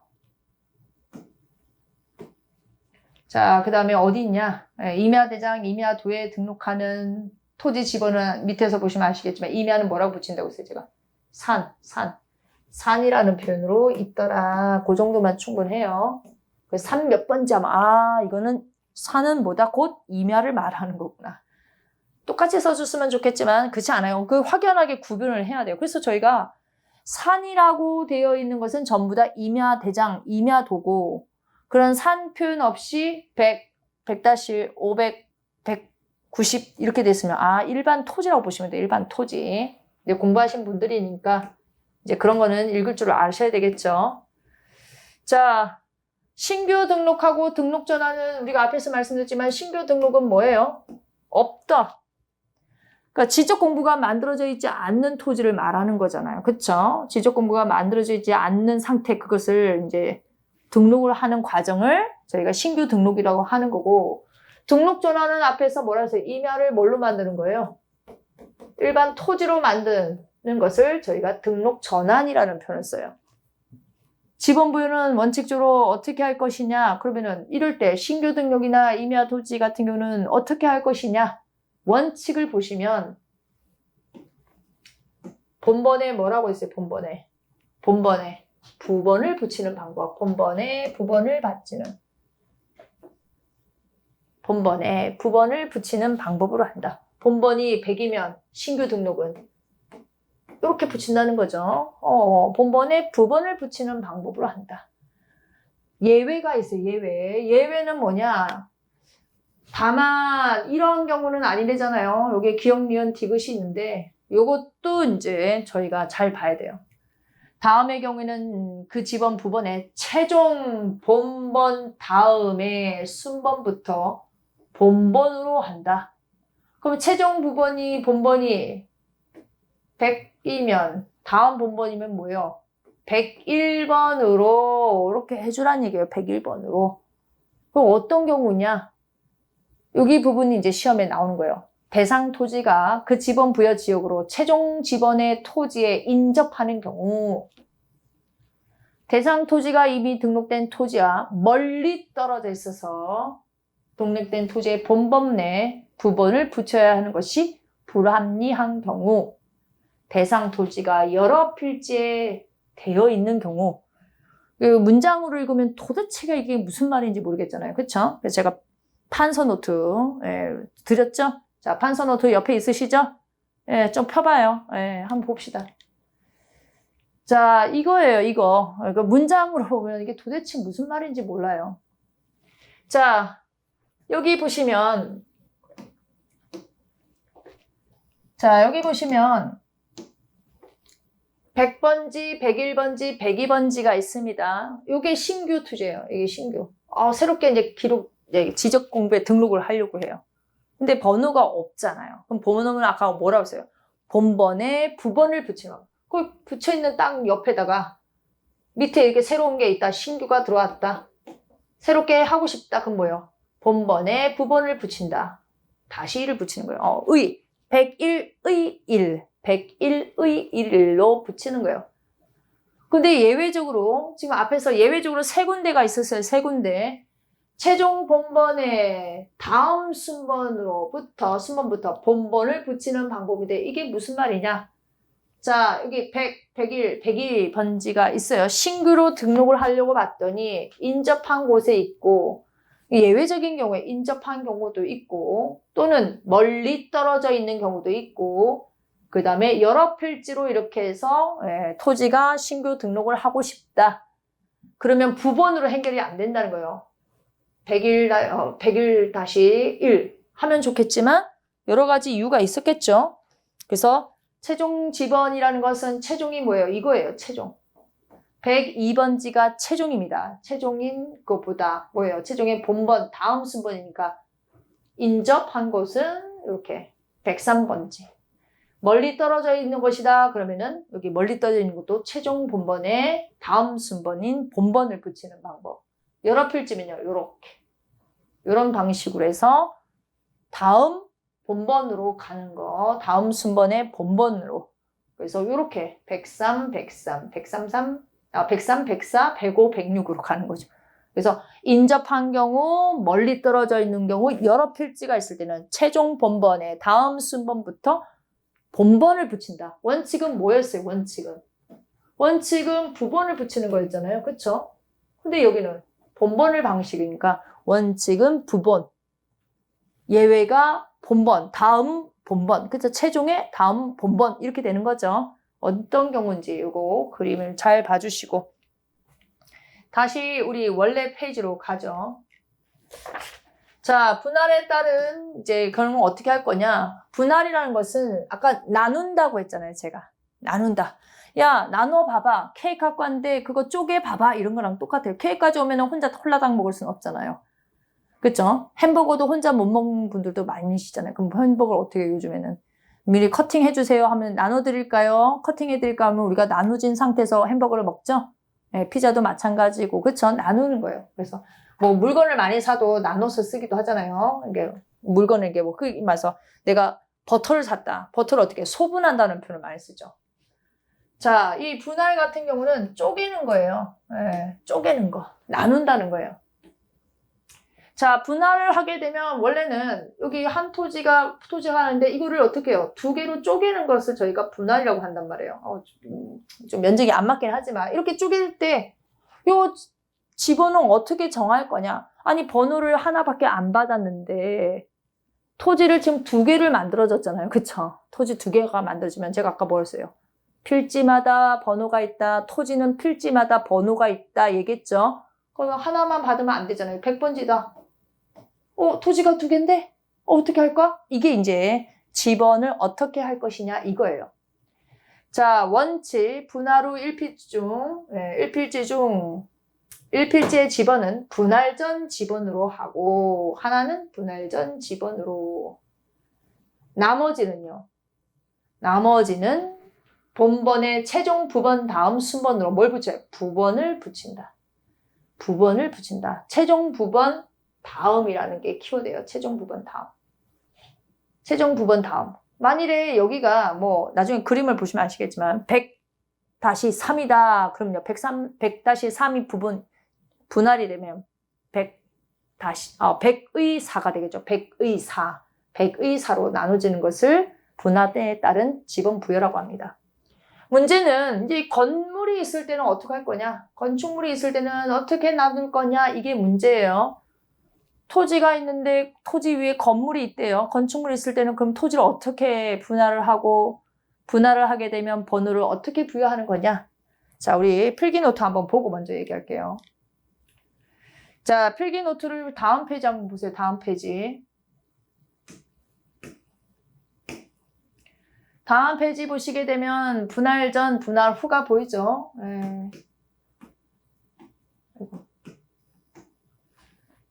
자, 그 다음에 어디 있냐? 임야대장, 임야도에 등록하는 토지 집어는 밑에서 보시면 아시겠지만 임야는 뭐라고 붙인다고 했어요, 제가? 산이라는 표현으로 있더라. 그 정도만 충분해요. 산 몇 번째 하면 이거는 산은 뭐다? 곧 임야를 말하는 거구나. 똑같이 써줬으면 좋겠지만 그렇지 않아요. 그 확연하게 구분을 해야 돼요. 그래서 저희가 산이라고 되어 있는 것은 전부 다 임야대장, 임야도고 그런 산 표현 없이 100, 100-500, 190 이렇게 됐으면 일반 토지라고 보시면 돼요. 일반 토지. 이제 공부하신 분들이니까 이제 그런 거는 읽을 줄 아셔야 되겠죠. 자, 신규 등록하고 등록 전환은 우리가 앞에서 말씀드렸지만 신규 등록은 뭐예요? 없다. 그러니까 지적 공부가 만들어져 있지 않는 토지를 말하는 거잖아요. 그렇죠? 지적 공부가 만들어져 있지 않는 상태 그것을 이제 등록을 하는 과정을 저희가 신규 등록이라고 하는 거고 등록 전환은 앞에서 뭐라 했어요? 임야를 뭘로 만드는 거예요? 일반 토지로 만드는 것을 저희가 등록 전환이라는 표현을 써요. 지번 부여는 원칙적으로 어떻게 할 것이냐? 그러면은 이럴 때 신규 등록이나 임야 토지 같은 경우는 어떻게 할 것이냐? 원칙을 보시면 본번에 뭐라고 했어요? 본번에 부번을 붙이는 방법. 본번에 부번을 붙이는 방법으로 한다. 본번이 100이면 신규 등록은 이렇게 붙인다는 거죠. 본번에 부번을 붙이는 방법으로 한다. 예외가 있어요. 예외는 뭐냐? 다만 이런 경우는 아니래잖아요. 여기에 기역, 니은, 디귿이 있는데 이것도 이제 저희가 잘 봐야 돼요. 다음의 경우에는 그 지번 부번에 최종 본번 다음에 순번부터 본번으로 한다. 그럼 최종 본번이 100이면 다음 본번이면 뭐예요? 101번으로 이렇게 해주라는 얘기예요. 101번으로. 그럼 어떤 경우냐? 여기 부분이 이제 시험에 나오는 거예요. 대상 토지가 그 지번 부여 지역으로 최종 지번의 토지에 인접하는 경우 대상 토지가 이미 등록된 토지와 멀리 떨어져 있어서 등록된 토지의 본번 내 부번을 붙여야 하는 것이 불합리한 경우, 대상 토지가 여러 필지에 되어 있는 경우, 문장으로 읽으면 도대체가 이게 무슨 말인지 모르겠잖아요. 그쵸? 그래서 제가 판서 노트 드렸죠? 자, 판서 노트 옆에 있으시죠? 예, 좀 펴봐요. 예, 한번 봅시다. 자, 이거예요, 이거. 문장으로 보면 이게 도대체 무슨 말인지 몰라요. 자, 여기 보시면, 자, 여기 보시면, 100번지, 101번지, 102번지가 있습니다. 이게 신규 투제예요. 이게 신규. 새롭게 이제 지적 공부에 등록을 하려고 해요. 근데 번호가 없잖아요. 그럼 번호는 아까 뭐라고 했어요? 본번에 부번을 붙이는 거. 그 붙여있는 땅 옆에다가 밑에 이렇게 새로운 게 있다. 신규가 들어왔다. 새롭게 하고 싶다. 그럼 뭐예요? 본번에 부번을 붙인다. 다시 1을 붙이는 거예요. 101의 1. 101의 1로 붙이는 거예요. 근데 예외적으로, 지금 앞에서 예외적으로 세 군데가 있었어요. 세 군데. 최종 본번에 다음 순번부터 본번을 붙이는 방법인데 이게 무슨 말이냐? 자, 여기 100, 101, 102번지가 있어요. 신규로 등록을 하려고 봤더니 인접한 곳에 있고, 예외적인 경우에 인접한 경우도 있고, 또는 멀리 떨어져 있는 경우도 있고, 그 다음에 여러 필지로 이렇게 해서 토지가 신규 등록을 하고 싶다. 그러면 부번으로 해결이 안 된다는 거예요. 101-1 하면 좋겠지만 여러 가지 이유가 있었겠죠. 그래서 최종 지번이라는 것은 최종이 뭐예요? 이거예요. 최종. 102번지가 최종입니다. 최종인 것보다 뭐예요? 최종의 본번, 다음 순번이니까 인접한 곳은 이렇게 103번지. 멀리 떨어져 있는 것이다. 그러면은 여기 멀리 떨어져 있는 것도 최종 본번에 다음 순번인 본번을 붙이는 방법. 여러 필지면요. 요렇게. 이런 방식으로 해서 다음 본번으로 가는 거. 다음 순번의 본번으로. 그래서 요렇게 103, 103, 133, 103, 104, 105, 106으로 가는 거죠. 그래서 인접한 경우, 멀리 떨어져 있는 경우, 여러 필지가 있을 때는 최종 본번에 다음 순번부터 본번을 붙인다. 원칙은 뭐였어요? 원칙은 부번을 붙이는 거였잖아요. 그쵸? 근데 여기는 본번을 방식이니까 원칙은 부번, 예외가 본번, 다음 본번, 그쵸? 최종의 다음 본번 이렇게 되는 거죠. 어떤 경우인지 이거 그림을 잘 봐주시고 다시 우리 원래 페이지로 가죠. 자, 분할에 따른 이제 그러면 어떻게 할 거냐? 분할이라는 것은 아까 나눈다고 했잖아요. 제가 나눈다. 야, 나눠 봐봐. 케이크 갖고 왔는데 그거 쪼개 봐봐. 이런 거랑 똑같아요. 케이크까지 오면 혼자 홀라당 먹을 수는 없잖아요. 그쵸? 햄버거도 혼자 못 먹는 분들도 많으시잖아요. 그럼 햄버거를 어떻게 요즘에는 미리 커팅 해주세요 하면 나눠드릴까요? 커팅 해드릴까 하면 우리가 나누진 상태에서 햄버거를 먹죠? 네, 피자도 마찬가지고 그쵸? 나누는 거예요. 그래서 뭐 물건을 많이 사도 나눠서 쓰기도 하잖아요. 이게 물건을 이게 뭐 그 말서 내가 버터를 샀다. 버터를 어떻게 소분한다는 표현을 많이 쓰죠. 자, 이 분할 같은 경우는 쪼개는 거예요. 네, 쪼개는 거, 나눈다는 거예요. 자, 분할을 하게 되면 원래는 여기 한 토지가 하는데 이거를 어떻게 해요? 두 개로 쪼개는 것을 저희가 분할이라고 한단 말이에요. 좀 면적이 안 맞긴 하지만 이렇게 쪼갤 때 요 지번호 어떻게 정할 거냐? 아니 번호를 하나밖에 안 받았는데 토지를 지금 두 개를 만들어졌잖아요. 그쵸? 토지 두 개가 만들어지면 제가 아까 뭐였어요? 필지마다 번호가 있다. 토지는 필지마다 번호가 있다. 얘기했죠? 그럼 하나만 받으면 안 되잖아요. 100번지다. 토지가 두 개인데? 어떻게 할까? 이게 이제 지번을 어떻게 할 것이냐 이거예요. 자, 원칙 분할 후 1필지 중 1필지의 지번은 분할 전 지번으로 하고 하나는 분할 전 지번으로 나머지는 본번의 최종 부번 다음 순번으로 뭘 붙여요? 부번을 붙인다. 최종 부번 다음이라는 게 키워드예요. 최종 부번 다음. 만일에 여기가 뭐 나중에 그림을 보시면 아시겠지만 100-3이다. 그럼요. 100-3이 분할이 되면 100의 4가 되겠죠. 100의 4. 백의사로 나눠지는 것을 분할에 따른 지번 부여라고 합니다. 문제는 이제 건물이 있을 때는 어떻게 할 거냐? 건축물이 있을 때는 어떻게 나눌 거냐? 이게 문제예요. 토지가 있는데 토지 위에 건물이 있대요. 건축물이 있을 때는 그럼 토지를 어떻게 분할을 하고 분할을 하게 되면 번호를 어떻게 부여하는 거냐? 자, 우리 필기노트 한번 보고 먼저 얘기할게요. 자, 필기노트를 다음 페이지 한번 보세요. 다음 페이지. 다음 페이지 보시게 되면 분할 전, 분할 후가 보이죠?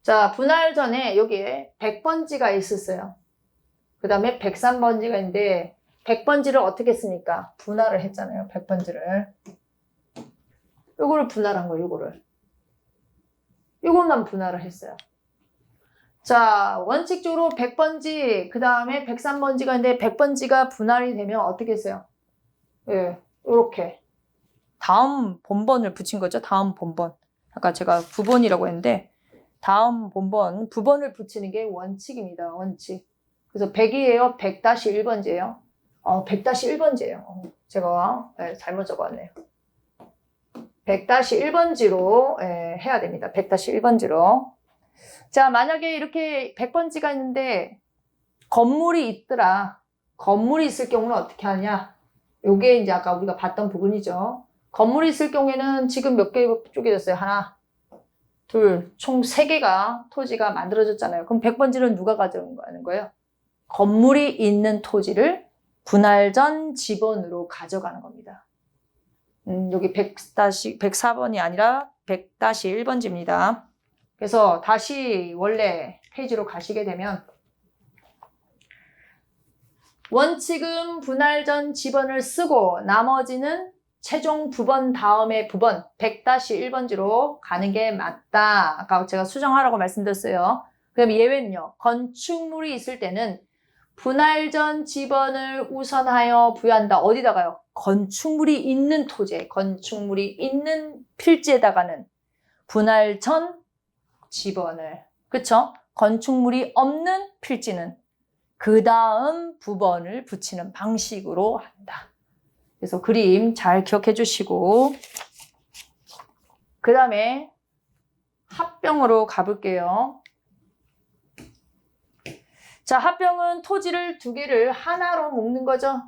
자, 분할 전에 여기에 100번지가 있었어요. 그 다음에 103번지가 있는데 100번지를 어떻게 했습니까? 분할을 했잖아요. 100번지를. 요거를 분할한 거예요. 요거를. 요것만 분할을 했어요. 자, 원칙적으로 100번지, 그 다음에 103번지가 있는데 100번지가 분할이 되면 어떻게 했어요? 예, 요렇게. 다음 본번을 붙인 거죠. 다음 본번. 아까 제가 9번이라고 했는데 다음 본번, 9번을 붙이는 게 원칙입니다. 원칙. 그래서 100이에요? 100-1번지예요? 100-1번지예요. 제가 잘못 적어왔네요. 100-1번지로 해야 됩니다. 100-1번지로. 자, 만약에 이렇게 100번지가 있는데 건물이 있더라. 건물이 있을 경우는 어떻게 하냐? 요게 이제 아까 우리가 봤던 부분이죠. 건물이 있을 경우에는 지금 몇 개 쪼개졌어요? 하나, 둘, 총 3개가 토지가 만들어졌잖아요. 그럼 100번지는 누가 가져가는 거예요? 건물이 있는 토지를 분할 전 지번으로 가져가는 겁니다. 여기 104번이 아니라 100-1번지입니다. 그래서 다시 원래 페이지로 가시게 되면 원칙은 분할 전 지번을 쓰고 나머지는 최종 부번 다음에 부번 100-1번지로 가는 게 맞다. 아까 제가 수정하라고 말씀드렸어요. 그럼 예외는요. 건축물이 있을 때는 분할 전 지번을 우선하여 부여한다. 어디다가요? 건축물이 있는 토지에, 건축물이 있는 필지에다가는 분할 전 지번을, 그쵸? 건축물이 없는 필지는 그 다음 부번을 붙이는 방식으로 한다. 그래서 그림 잘 기억해 주시고 그 다음에 합병으로 가볼게요. 자, 합병은 토지를 2개를 하나로 묶는 거죠.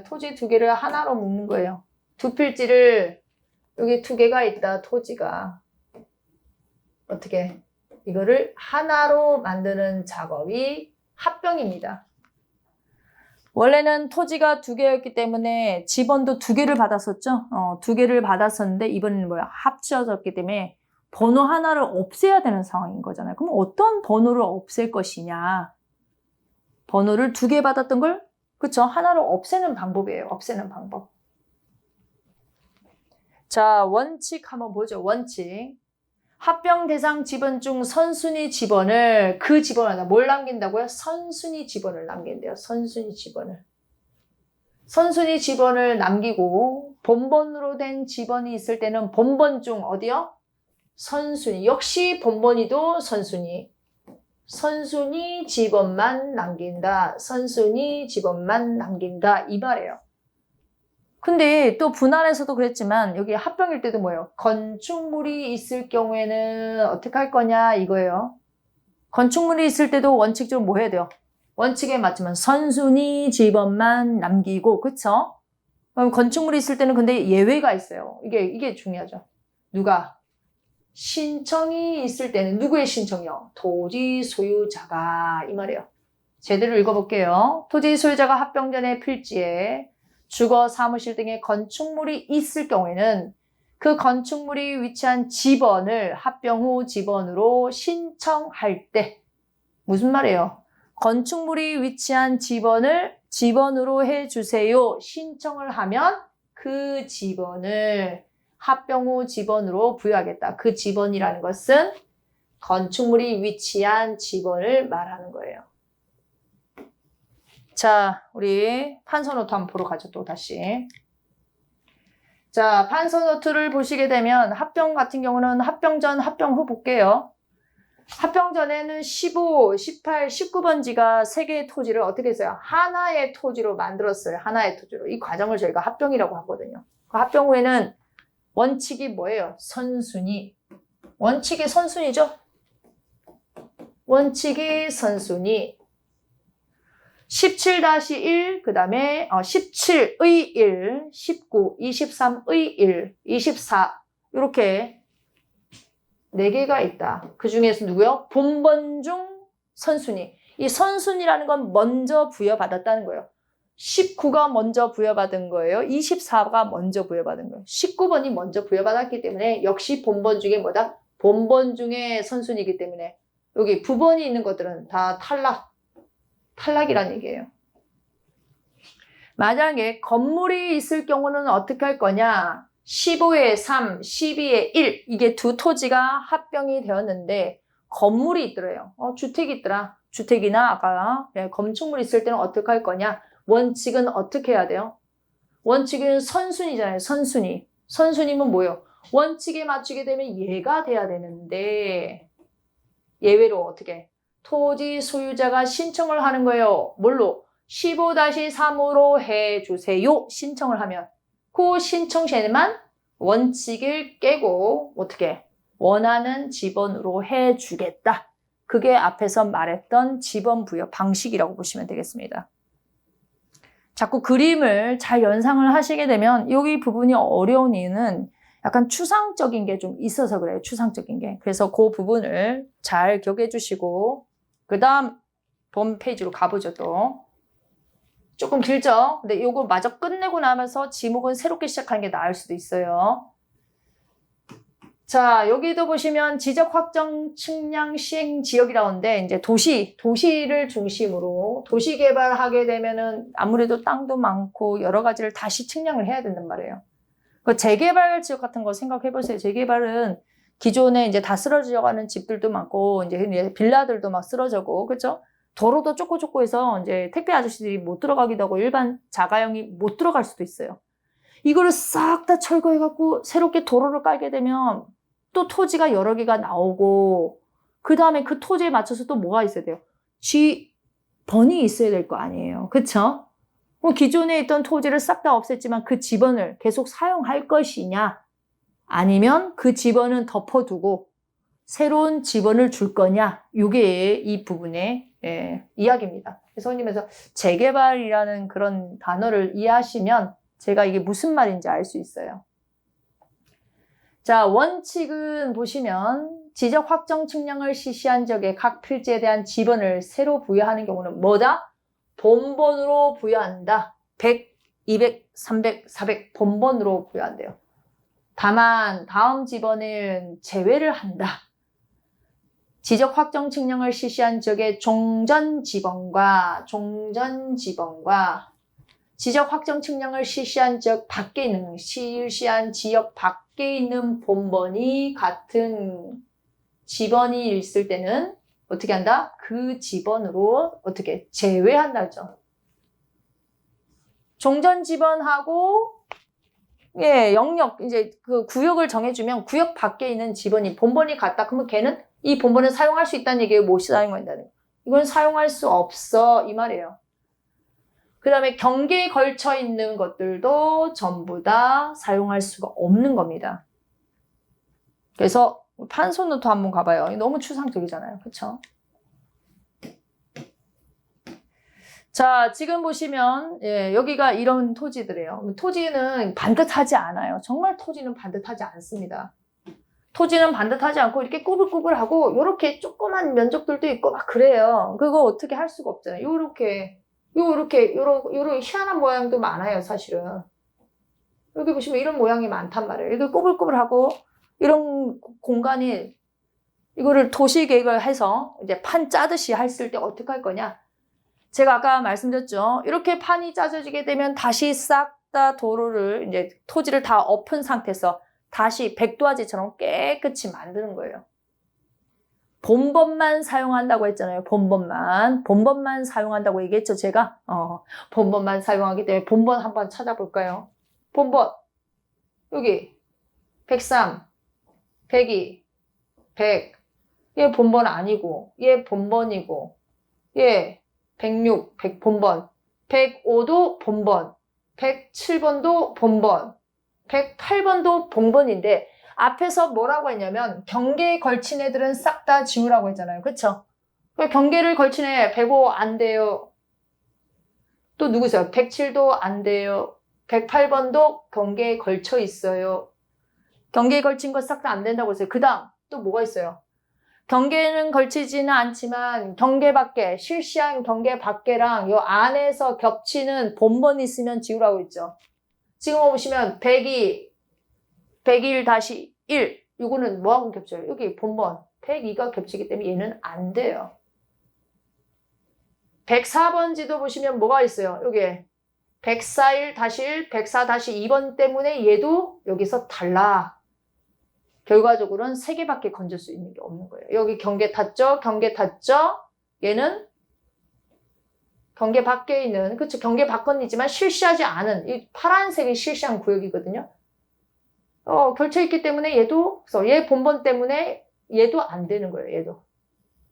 토지 2개를 하나로 묶는 거예요. 두 필지를 여기 2개가 있다. 토지가 어떻게 이거를 하나로 만드는 작업이 합병입니다. 원래는 토지가 2개였기 때문에 지번도 2개를 받았었죠. 2개를 받았었는데 이번에는 뭐야? 합쳐졌기 때문에 번호 하나를 없애야 되는 상황인 거잖아요. 그럼 어떤 번호를 없앨 것이냐? 번호를 2개 받았던 걸, 그쵸? 하나를 없애는 방법이에요. 없애는 방법. 자, 원칙 한번 보죠. 원칙. 합병 대상 지번 중 선순위 지번을 그 지번을 뭘 남긴다고요? 선순위 지번을 남긴대요. 선순위 지번을. 선순위 지번을 남기고 본번으로 된 지번이 있을 때는 본번 중 어디요? 선순위. 역시 본번이도 선순위. 선순위 지번만 남긴다. 선순위 지번만 남긴다. 이 말이에요. 근데 또 분할에서도 그랬지만 여기 합병일 때도 뭐예요? 건축물이 있을 경우에는 어떻게 할 거냐 이거예요. 건축물이 있을 때도 원칙적으로 뭐 해야 돼요? 원칙에 맞추면 선순위 지번만 남기고, 그쵸? 그럼 건축물이 있을 때는 근데 예외가 있어요. 이게 중요하죠. 누가? 신청이 있을 때는 누구의 신청이요? 토지 소유자가, 이 말이에요. 제대로 읽어볼게요. 토지 소유자가 합병 전에 필지에 주거, 사무실 등의 건축물이 있을 경우에는 그 건축물이 위치한 지번을 합병 후 지번으로 신청할 때, 무슨 말이에요? 건축물이 위치한 지번을 지번으로 해주세요. 신청을 하면 그 지번을 합병 후 지번으로 부여하겠다. 그 지번이라는 것은 건축물이 위치한 지번을 말하는 거예요. 자, 우리 판서노트 한번 보러 가죠. 또 다시. 자, 판서노트를 보시게 되면 합병 같은 경우는 합병 전, 합병 후 볼게요. 합병 전에는 15, 18, 19번지가 세 개의 토지를 어떻게 했어요? 하나의 토지로 만들었어요. 하나의 토지로. 이 과정을 저희가 합병이라고 하거든요. 그 합병 후에는 원칙이 뭐예요? 선순위. 원칙이 선순위죠? 원칙이 선순위. 17-1, 그 다음에 17의 1, 19, 23의 1, 24 이렇게 4개가 있다. 그 중에서 누구요? 본번 중 선순위. 이 선순위라는 건 먼저 부여받았다는 거예요. 19가 먼저 부여받은 거예요. 24가 먼저 부여받은 거예요. 19번이 먼저 부여받았기 때문에 역시 본번 중에 뭐다? 본번 중에 선순위이기 때문에 여기 부번이 있는 것들은 다 탈락이란 얘기예요. 만약에 건물이 있을 경우는 어떻게 할 거냐? 15에 3, 12에 1 이게 두 토지가 합병이 되었는데 건물이 있더래요. 주택이 있더라. 주택이나 아까 건축물이 있을 때는 어떻게 할 거냐? 원칙은 어떻게 해야 돼요? 원칙은 선순위잖아요. 선순위. 선순위면 뭐예요? 원칙에 맞추게 되면 얘가 돼야 되는데 예외로 어떻게? 토지 소유자가 신청을 하는 거예요. 뭘로? 15-3으로 해주세요. 신청을 하면. 그 신청 시에만 원칙을 깨고 어떻게? 원하는 지번으로 해주겠다. 그게 앞에서 말했던 지번 부여 방식이라고 보시면 되겠습니다. 자꾸 그림을 잘 연상을 하시게 되면 여기 부분이 어려운 이유는 약간 추상적인 게 좀 있어서 그래요. 추상적인 게. 그래서 그 부분을 잘 기억해 주시고 그 다음 본 페이지로 가보죠 또. 조금 길죠? 근데 이거 마저 끝내고 나면서 지목은 새롭게 시작하는 게 나을 수도 있어요. 자, 여기도 보시면 지적 확정 측량 시행 지역이라는데 이제 도시를 중심으로 도시 개발하게 되면은 아무래도 땅도 많고 여러 가지를 다시 측량을 해야 된단 말이에요. 그 재개발 지역 같은 거 생각해 보세요. 재개발은 기존에 이제 다 쓰러져 가는 집들도 많고 이제 빌라들도 막 쓰러져고 그렇죠? 도로도 좁고 해서 이제 택배 아저씨들이 못 들어가기도 하고 일반 자가용이 못 들어갈 수도 있어요. 이거를 싹 다 철거해 갖고 새롭게 도로를 깔게 되면 또 토지가 여러 개가 나오고 그 다음에 그 토지에 맞춰서 또 뭐가 있어야 돼요? 지번이 있어야 될 거 아니에요. 그쵸? 기존에 있던 토지를 싹 다 없앴지만 그 지번을 계속 사용할 것이냐 아니면 그 지번은 덮어두고 새로운 지번을 줄 거냐 이게 이 부분의 이야기입니다. 그래서 손님에서 재개발이라는 그런 단어를 이해하시면 제가 이게 무슨 말인지 알 수 있어요. 자, 원칙은 보시면 지적 확정 측량을 실시한 지역의 각 필지에 대한 지번을 새로 부여하는 경우는 뭐다? 본번으로 부여한다. 100, 200, 300, 400 본번으로 부여한대요. 다만 다음 지번을 제외를 한다. 지적 확정 측량을 실시한 지역의 종전 지번과 지적 확정 측량을 실시한 지역 밖에 있는 지역 밖에 있는 본번이 같은 지번이 있을 때는 어떻게 한다? 그 지번으로 어떻게 제외한다죠. 종전 지번하고 영역 이제 그 구역을 정해주면 구역 밖에 있는 지번이 본번이 같다. 그러면 걔는 이 본번을 사용할 수 있다는 얘기예요. 못 사용한다는. 이건 사용할 수 없어 이 말이에요. 그 다음에 경계에 걸쳐 있는 것들도 전부 다 사용할 수가 없는 겁니다. 그래서 판소노트 한번 가봐요. 너무 추상적이잖아요. 그쵸? 자, 지금 보시면 여기가 이런 토지들이에요. 토지는 반듯하지 않아요. 정말 토지는 반듯하지 않습니다. 토지는 반듯하지 않고 이렇게 꾸불꾸불하고 이렇게 조그만 면적들도 있고 막 그래요. 그거 어떻게 할 수가 없잖아요. 요렇게 희한한 모양도 많아요, 사실은. 여기 보시면 이런 모양이 많단 말이에요. 이게 꾸불꾸불하고 이런 공간이 이거를 도시 계획을 해서 이제 판 짜듯이 했을 때 어떻게 할 거냐? 제가 아까 말씀드렸죠. 이렇게 판이 짜져지게 되면 다시 싹 다 도로를 이제 토지를 다 엎은 상태에서 다시 백도화지처럼 깨끗이 만드는 거예요. 본번만 사용한다고 했잖아요. 본번만 사용한다고 얘기했죠, 제가. 본번만 사용하기 때문에 본번 한번 찾아볼까요? 본번. 여기 103, 102, 100, 얘 본번 아니고, 얘 본번이고, 얘 106, 100 본번, 105도 본번, 107번도 본번, 108번도 본번인데 앞에서 뭐라고 했냐면 경계에 걸친 애들은 싹 다 지우라고 했잖아요. 그쵸? 경계를 걸친 애 105 안 돼요. 또 누구세요? 107도 안 돼요. 108번도 경계에 걸쳐 있어요. 경계에 걸친 거 싹 다 안 된다고 했어요. 그 다음 또 뭐가 있어요? 경계는 걸치지는 않지만 경계 밖에, 실시한 경계 밖에랑 요 안에서 겹치는 본번이 있으면 지우라고 했죠. 지금 보시면 102, 101-1 이거는 뭐하고 겹쳐요? 여기 본번 102가 겹치기 때문에 얘는 안 돼요. 104번지도 보시면 뭐가 있어요? 여기에 141-1, 104-2번 때문에 얘도 여기서 달라. 결과적으로는 3개밖에 건질 수 있는 게 없는 거예요. 여기 경계 탔죠? 경계 탔죠? 얘는 경계 밖에 있는, 그쵸? 경계 밖건이지만 실시하지 않은, 이 파란색이 실시한 구역이거든요. 결쳐있기 때문에 얘도, 그래서 얘 본번 때문에 얘도 안 되는 거예요, 얘도.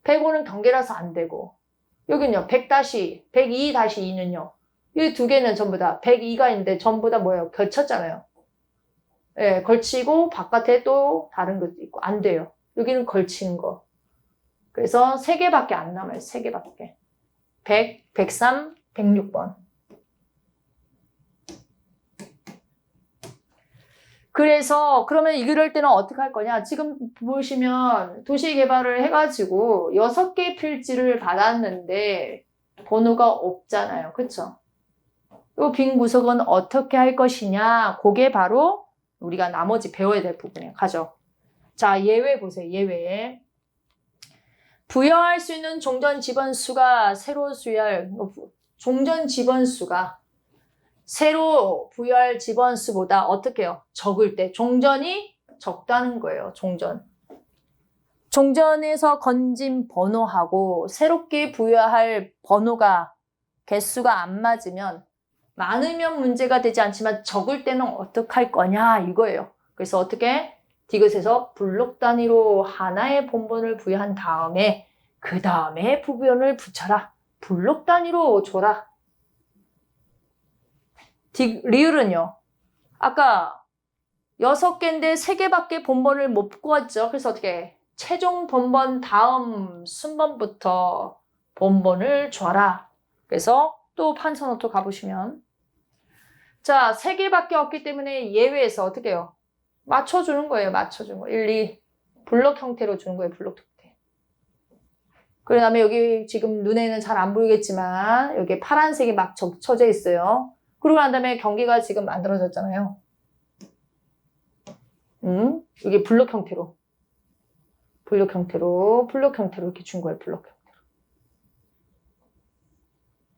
105는 경계라서 안 되고. 여기는요, 102-2는요. 이 두 개는 전부 다 102가 있는데 전부 다 뭐예요? 걸쳤잖아요. 예, 걸치고 바깥에 또 다른 것도 있고 안 돼요. 여기는 걸친 거. 그래서 3개밖에 안 남아요. 3개밖에. 100, 103, 106번. 그래서 그러면 이럴 때는 어떻게 할 거냐? 지금 보시면 도시개발을 해가지고 6개 필지를 받았는데 번호가 없잖아요. 그쵸? 이 빈 구석은 어떻게 할 것이냐? 그게 바로 우리가 나머지 배워야 될 부분이에요. 가죠. 자, 예외 보세요. 예외. 부여할 수 있는 종전 지번수가 새로 수여할 종전 지번수가 새로 부여할 지번수보다 어떻게 해요? 적을 때 종전이 적다는 거예요. 종전. 종전에서 건진 번호하고 새롭게 부여할 번호가 개수가 안 맞으면 많으면 문제가 되지 않지만 적을 때는 어떻게 할 거냐 이거예요. 그래서 어떻게? 디귿에서 블록 단위로 하나의 본번을 부여한 다음에 그 다음에 부변을 붙여라. 블록 단위로 줘라. 리을은요. 아까 6개인데 3개밖에 본번을 못 구했죠. 그래서 어떻게? 최종 본번 다음 순번부터 본번을 줘라. 그래서 또 판서노트 가보시면 자, 3개밖에 없기 때문에 예외에서 어떻게 해요? 맞춰주는 거예요. 맞춰주는 거. 1, 2 블록 형태로 주는 거예요. 블록 형태. 그 다음에 여기 지금 눈에는 잘 안 보이겠지만 여기 파란색이 막 적혀져 있어요. 그러고 난 다음에 경계가 지금 만들어졌잖아요. 여기 블록 형태로. 블록 형태로 이렇게 준 거예요. 블록 형태로.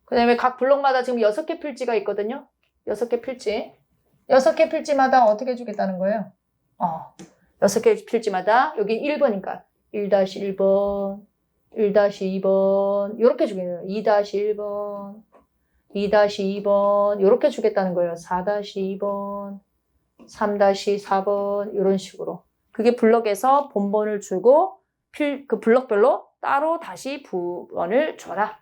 그 다음에 각 블록마다 지금 6개 필지가 있거든요. 6개 필지. 6개 필지마다 어떻게 주겠다는 거예요? 6개 필지마다 여기 1번이니까 1-1번, 1-2번 이렇게 주겠네요. 2-1번, 2-2번 이렇게 주겠다는 거예요. 4-2번, 3-4번 이런 식으로. 그게 블럭에서 본번을 주고 그 블럭별로 따로 다시 부번을 줘라.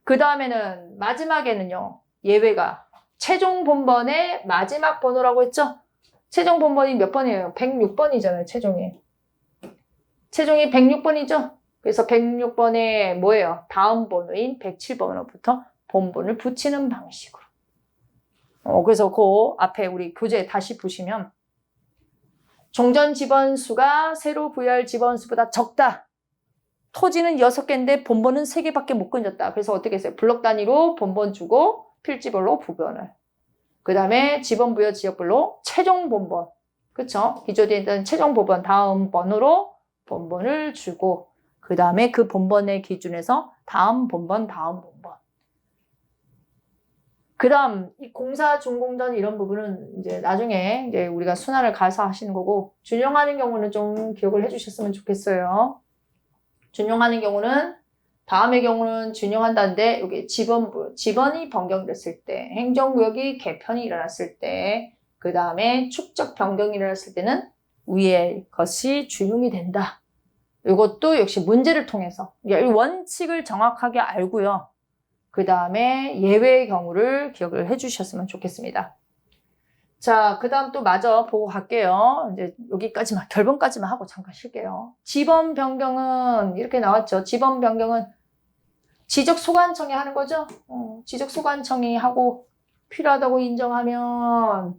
그 다음에는 마지막에는요. 예외가 최종 본번의 마지막 번호라고 했죠? 최종 본번이 몇 번이에요? 106번이잖아요. 최종이 106번이죠? 그래서 106번에 뭐예요? 다음 번호인 107번으로부터 본번을 붙이는 방식으로. 그래서 그 앞에 우리 교재 다시 보시면 종전 지번수가 새로 부여할 지번수보다 적다. 토지는 6개인데 본번은 3개밖에 못 건졌다. 그래서 어떻게 했어요? 블록 단위로 본번 주고 필지별로 부변을. 그 다음에 지번 부여 지역별로 최종 본번. 그쵸? 기존에 있던 최종 본번 다음 번호로 본번을 주고 그 다음에 그 본번의 기준에서 다음 본번. 그 다음, 이 공사, 준공전 이런 부분은 이제 나중에 이제 우리가 순환을 가서 하시는 거고, 준용하는 경우는 좀 기억을 해주셨으면 좋겠어요. 준용하는 경우는, 다음의 경우는 준용한다는데, 여기 지번이 변경됐을 때, 행정구역이 개편이 일어났을 때, 그 다음에 축적 변경이 일어났을 때는 위의 것이 준용이 된다. 이것도 역시 문제를 통해서 이 원칙을 정확하게 알고요. 그 다음에 예외의 경우를 기억을 해주셨으면 좋겠습니다. 자, 그 다음 또 마저 보고 갈게요. 이제 여기까지만, 결론까지만 하고 잠깐 쉴게요. 지번 변경은 이렇게 나왔죠. 지번 변경은 지적소관청이 하는 거죠. 지적소관청이 하고 필요하다고 인정하면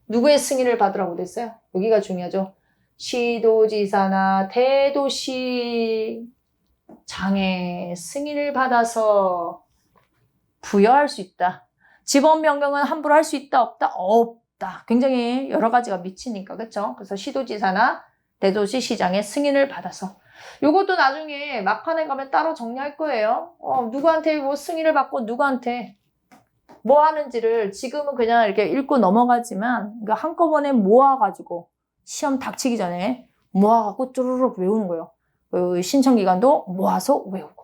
누구의 승인을 받으라고 됐어요? 여기가 중요하죠. 시도지사나 대도시 장의 승인을 받아서 부여할 수 있다. 지번 변경은 함부로 할 수 있다, 없다? 없다. 굉장히 여러 가지가 미치니까, 그렇죠? 그래서 시도지사나 대도시 시장의 승인을 받아서 요것도 나중에 막판에 가면 따로 정리할 거예요. 누구한테 뭐 승인을 받고 누구한테 뭐 하는지를 지금은 그냥 이렇게 읽고 넘어가지만 이거 한꺼번에 모아가지고 시험 닥치기 전에 모아갖고 쭈르륵 외우는 거예요. 신청 기간도 모아서 외우고.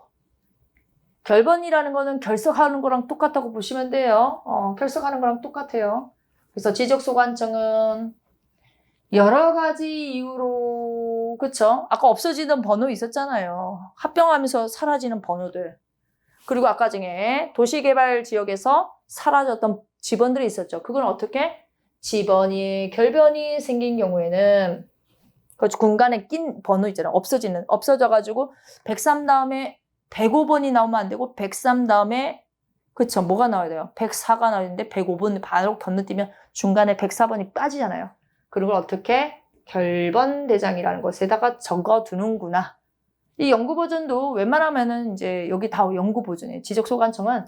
결번이라는 거는 결석하는 거랑 똑같다고 보시면 돼요. 결석하는 거랑 똑같아요. 그래서 지적소관청은 여러 가지 이유로, 그쵸? 아까 없어지는 번호 있었잖아요. 합병하면서 사라지는 번호들. 그리고 아까 중에 도시개발 지역에서 사라졌던 지번들이 있었죠. 그건 어떻게? 지번이, 결번이 생긴 경우에는 그 중간에 낀 번호 있잖아요. 없어져가지고 103 다음에 105번이 나오면 안 되고 103 다음에 그쵸? 뭐가 나와야 돼요? 104가 나와야 되는데 105번 바로 건너뛰면 중간에 104번이 빠지잖아요. 그런 걸 어떻게? 결번대장이라는 것에다가 적어두는구나. 이 연구 버전도 웬만하면은 이제 여기 다 연구 버전이에요. 지적소관청은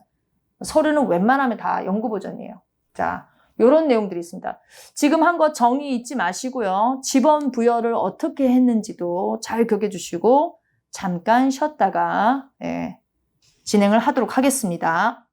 서류는 웬만하면 다 연구 버전이에요. 자, 요런 내용들이 있습니다. 지금 한 거 정의 잊지 마시고요. 지번 부여를 어떻게 했는지도 잘 기억해 주시고 잠깐 쉬었다가 진행을 하도록 하겠습니다.